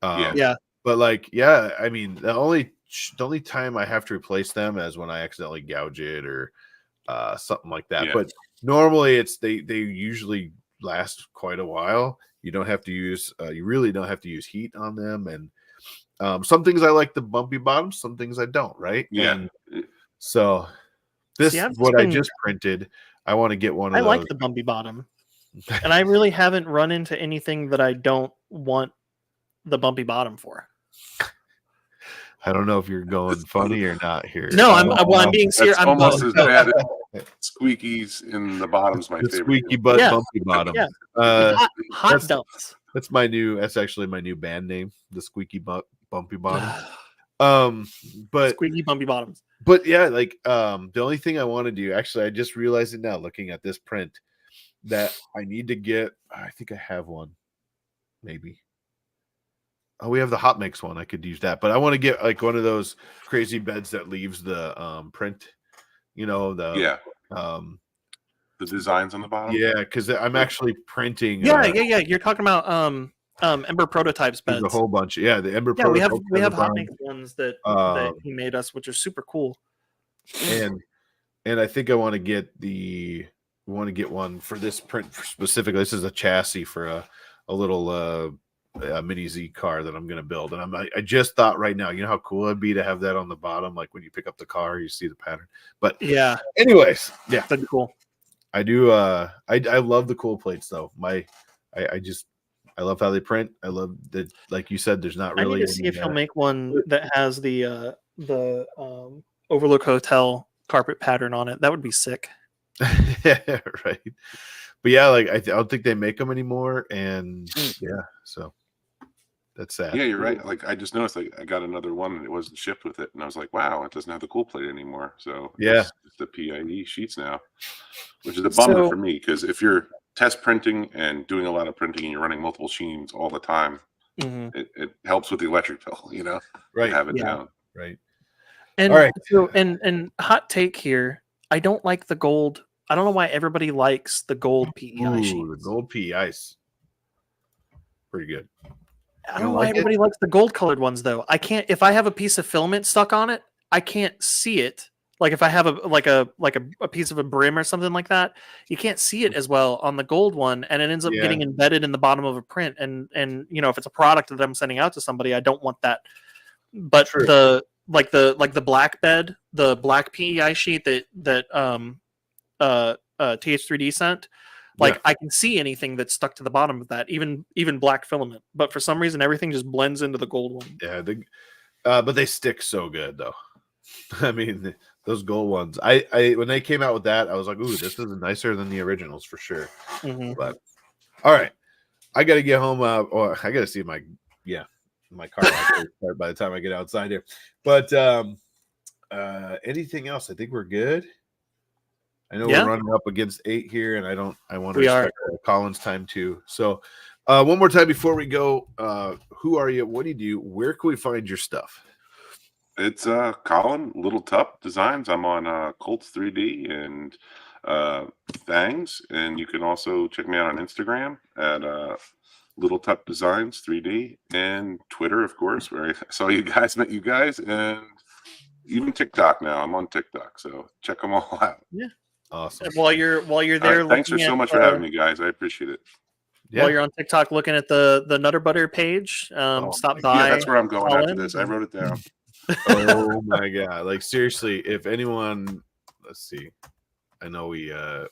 Yeah. But like, yeah, I mean, the only time I have to replace them is when I accidentally gouge it or something like that. Yeah. But normally it's they usually last quite a while. You don't have to use you really don't have to use heat on them. And some things I like the bumpy bottoms, some things I don't, right? Yeah. And so this See, I've what just I been- just printed. I want to get one of I those. like the bumpy bottom, and I really haven't run into anything that I don't want the bumpy bottom for. I don't know if you're going funny or not here. No, I I'm don't well. I'm know. being serious. That's I'm almost both. as bad as squeakies in the bottom's my the favorite. squeaky butt Yeah. bumpy bottom. Yeah. Uh, Hot that's- dumps. That's my new. That's actually my new band name, the Squeaky Bumpy Bottom. But Squeaky bumpy bottoms. yeah, like the only thing I want to do. Actually, I just realized it now, looking at this print, that I need to get. I think I have one, maybe. Oh, we have the hot mix one. I could use that, but I want to get like one of those crazy beds that leaves the print. You know the The designs on the bottom. yeah, because I'm actually printing. Yeah. You're talking about Ember prototypes There's beds. a whole bunch. Yeah, the Ember. Yeah, we have prototypes on the hot bottom. mix ones that he made us, which are super cool. and I think I want to get one for this print specifically. This is a chassis for a little mini Z car that I'm going to build, and I just thought right now, you know how cool it'd be to have that on the bottom, like when you pick up the car, you see the pattern. But Yeah, anyways, yeah, that'd be cool. I do. I love the cool plates though. I love how they print. I love that, like you said, there's not I really. need to see if any, he'll make one that has the Overlook Hotel carpet pattern on it. That would be sick. yeah, right. But yeah, like I don't think they make them anymore, and yeah, so that's sad. Yeah, you're right. Like I just noticed, like I got another one and it wasn't shipped with it, and I was like, "Wow, it doesn't have the cool plate anymore." So Yeah. it's the PIE sheets now, which is a bummer So- for me because if you're test printing and doing a lot of printing and you're running multiple sheens all the time, Mhm. it helps with the electric bill, you know, to Right, have it Yeah. down. right. And All right. so, and hot take here. I don't like the gold. I don't know why everybody likes the gold PEI Ooh, sheet. the gold pea ice, pretty good. I don't know why everybody likes the gold colored ones though. I can't. If I have a piece of filament stuck on it, I can't see it Like if I have a piece of a brim or something like that, you can't see it as well on the gold one, and it ends up getting embedded in the bottom of a print. And if it's a product that I'm sending out to somebody, I don't want that. But True. the black bed, the black PEI sheet that TH3D sent, I can see anything that's stuck to the bottom of that, even black filament. But for some reason, everything just blends into the gold one. Yeah, but they stick so good though. I mean, those gold ones. I when they came out with that, I was like, "Ooh, this is nicer than the originals for sure." Mm-hmm. But all right, I got to get home. Or I got to see my car start by the time I get outside here. But anything else? I think we're good. I know we're running up against 8 here, and I want to respect Colin's time too. So, one more time before we go, who are you? What do you do? Where can we find your stuff? It's Colin Littletup Designs. I'm on Colts 3D and Thangs, and you can also check me out on Instagram at Littletup Designs 3D and Twitter, of course, where I saw you guys, met you guys, and even TikTok now. I'm on TikTok, so check them all out. Yeah, awesome. While you're there, thanks so much for having me, guys. I appreciate it. While you're on TikTok, looking at the Nutter Butter page, stop by. Yeah, that's where I'm going after this. I wrote it down. Oh my god! Like seriously, if anyone, let's see, I know we, I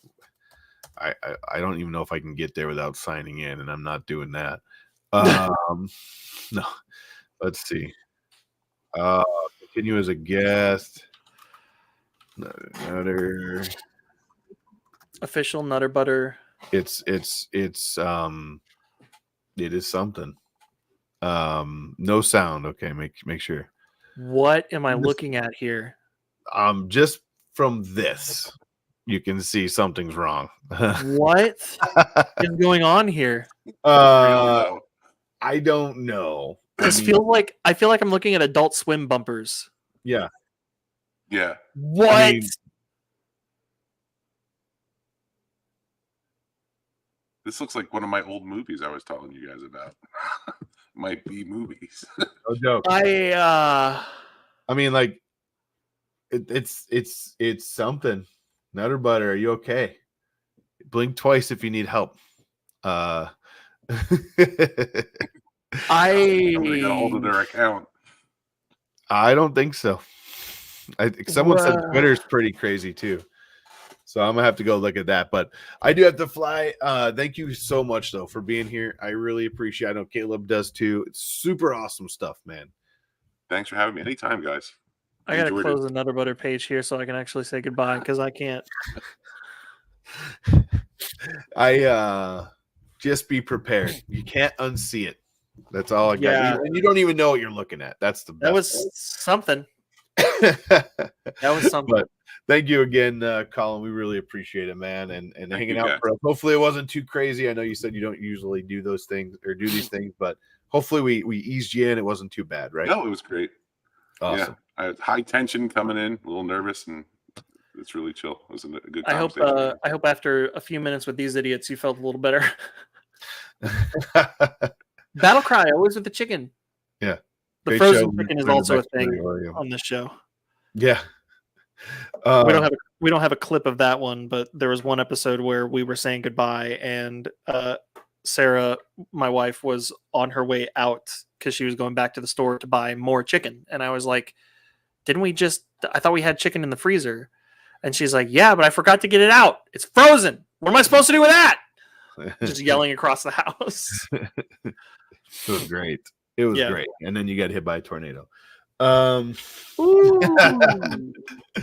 don't even know if I can get there without signing in, and I'm not doing that. No, let's see. Continue as a guest. Nutter. Official Nutter Butter. It is something. No sound. Okay, make sure. What am I looking at here? Just from this, you can see something's wrong. What is going on here? I don't know. I feel like I'm looking at Adult Swim bumpers. Yeah. Yeah. What? This looks like one of my old movies I was telling you guys about. Might be movies. No joke. I mean, like, it's something. Nutter Butter, are you okay? Blink twice if you need help. I'm gonna get a hold of their account. I don't think so. Someone said Twitter's pretty crazy too. So I'm gonna have to go look at that. But I do have to fly. Thank you so much though for being here. I really appreciate it. I know Caleb does too. It's super awesome stuff, man. Thanks for having me. Anytime, guys. I gotta close the Nutter Butter page here so I can actually say goodbye because I can't. Just be prepared. You can't unsee it. That's all I got. Yeah. And you don't even know what you're looking at. That's the best. That was something. That was something. But thank you again, Colin. We really appreciate it, man, and hanging out for us. Hopefully, it wasn't too crazy. I know you said you don't usually do those things or do these things, but hopefully, we eased you in. It wasn't too bad, right? No, it was great. Awesome. Yeah, I had high tension coming in, a little nervous, and it's really chill. It was a good conversation. I hope after a few minutes with these idiots, you felt a little better. Battle cry always with the chicken. Yeah. The frozen chicken is also a thing on this show. Yeah. We don't have a clip of that one, but there was one episode where we were saying goodbye, and Sarah, my wife, was on her way out because she was going back to the store to buy more chicken, and I was like, I thought we had chicken in the freezer, and she's like, yeah, but I forgot to get it out. It's frozen. What am I supposed to do with that? Just yelling across the house. It was great. It was great. And then you got hit by a tornado. Ooh.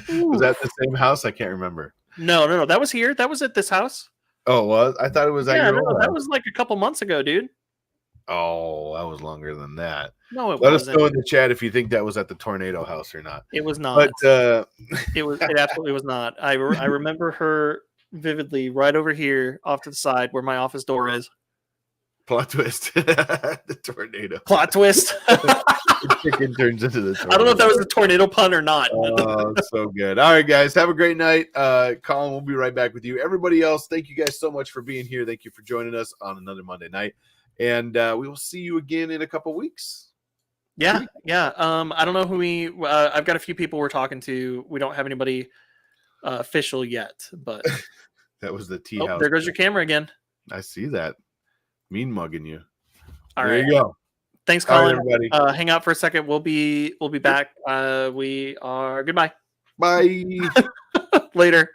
Was that the same house? I can't remember. No. That was here. That was at this house. Oh, it was? I thought it was at your old house. That was like a couple months ago, dude. Oh, that was longer than that. No, it Let wasn't. us know in the chat if you think that was at the tornado house or not. It was not. But it absolutely was not. I remember her vividly right over here off to the side where my office door is. Plot twist. The tornado. Plot twist. The chicken turns into the tornado. I don't know if that was a tornado pun or not. Oh, so good. All right, guys. Have a great night. Colin, we'll be right back with you. Everybody else, thank you guys so much for being here. Thank you for joining us on another Monday night. And we will see you again in a couple weeks. Yeah. I don't know who I've got a few people we're talking to. We don't have anybody official yet, but That was the tea house. There goes your camera again. I see that. Mean mugging you. All there right. you go. Thanks, All right, Colin. everybody. Hang out for a second. We'll be back. We are goodbye. Bye. Later.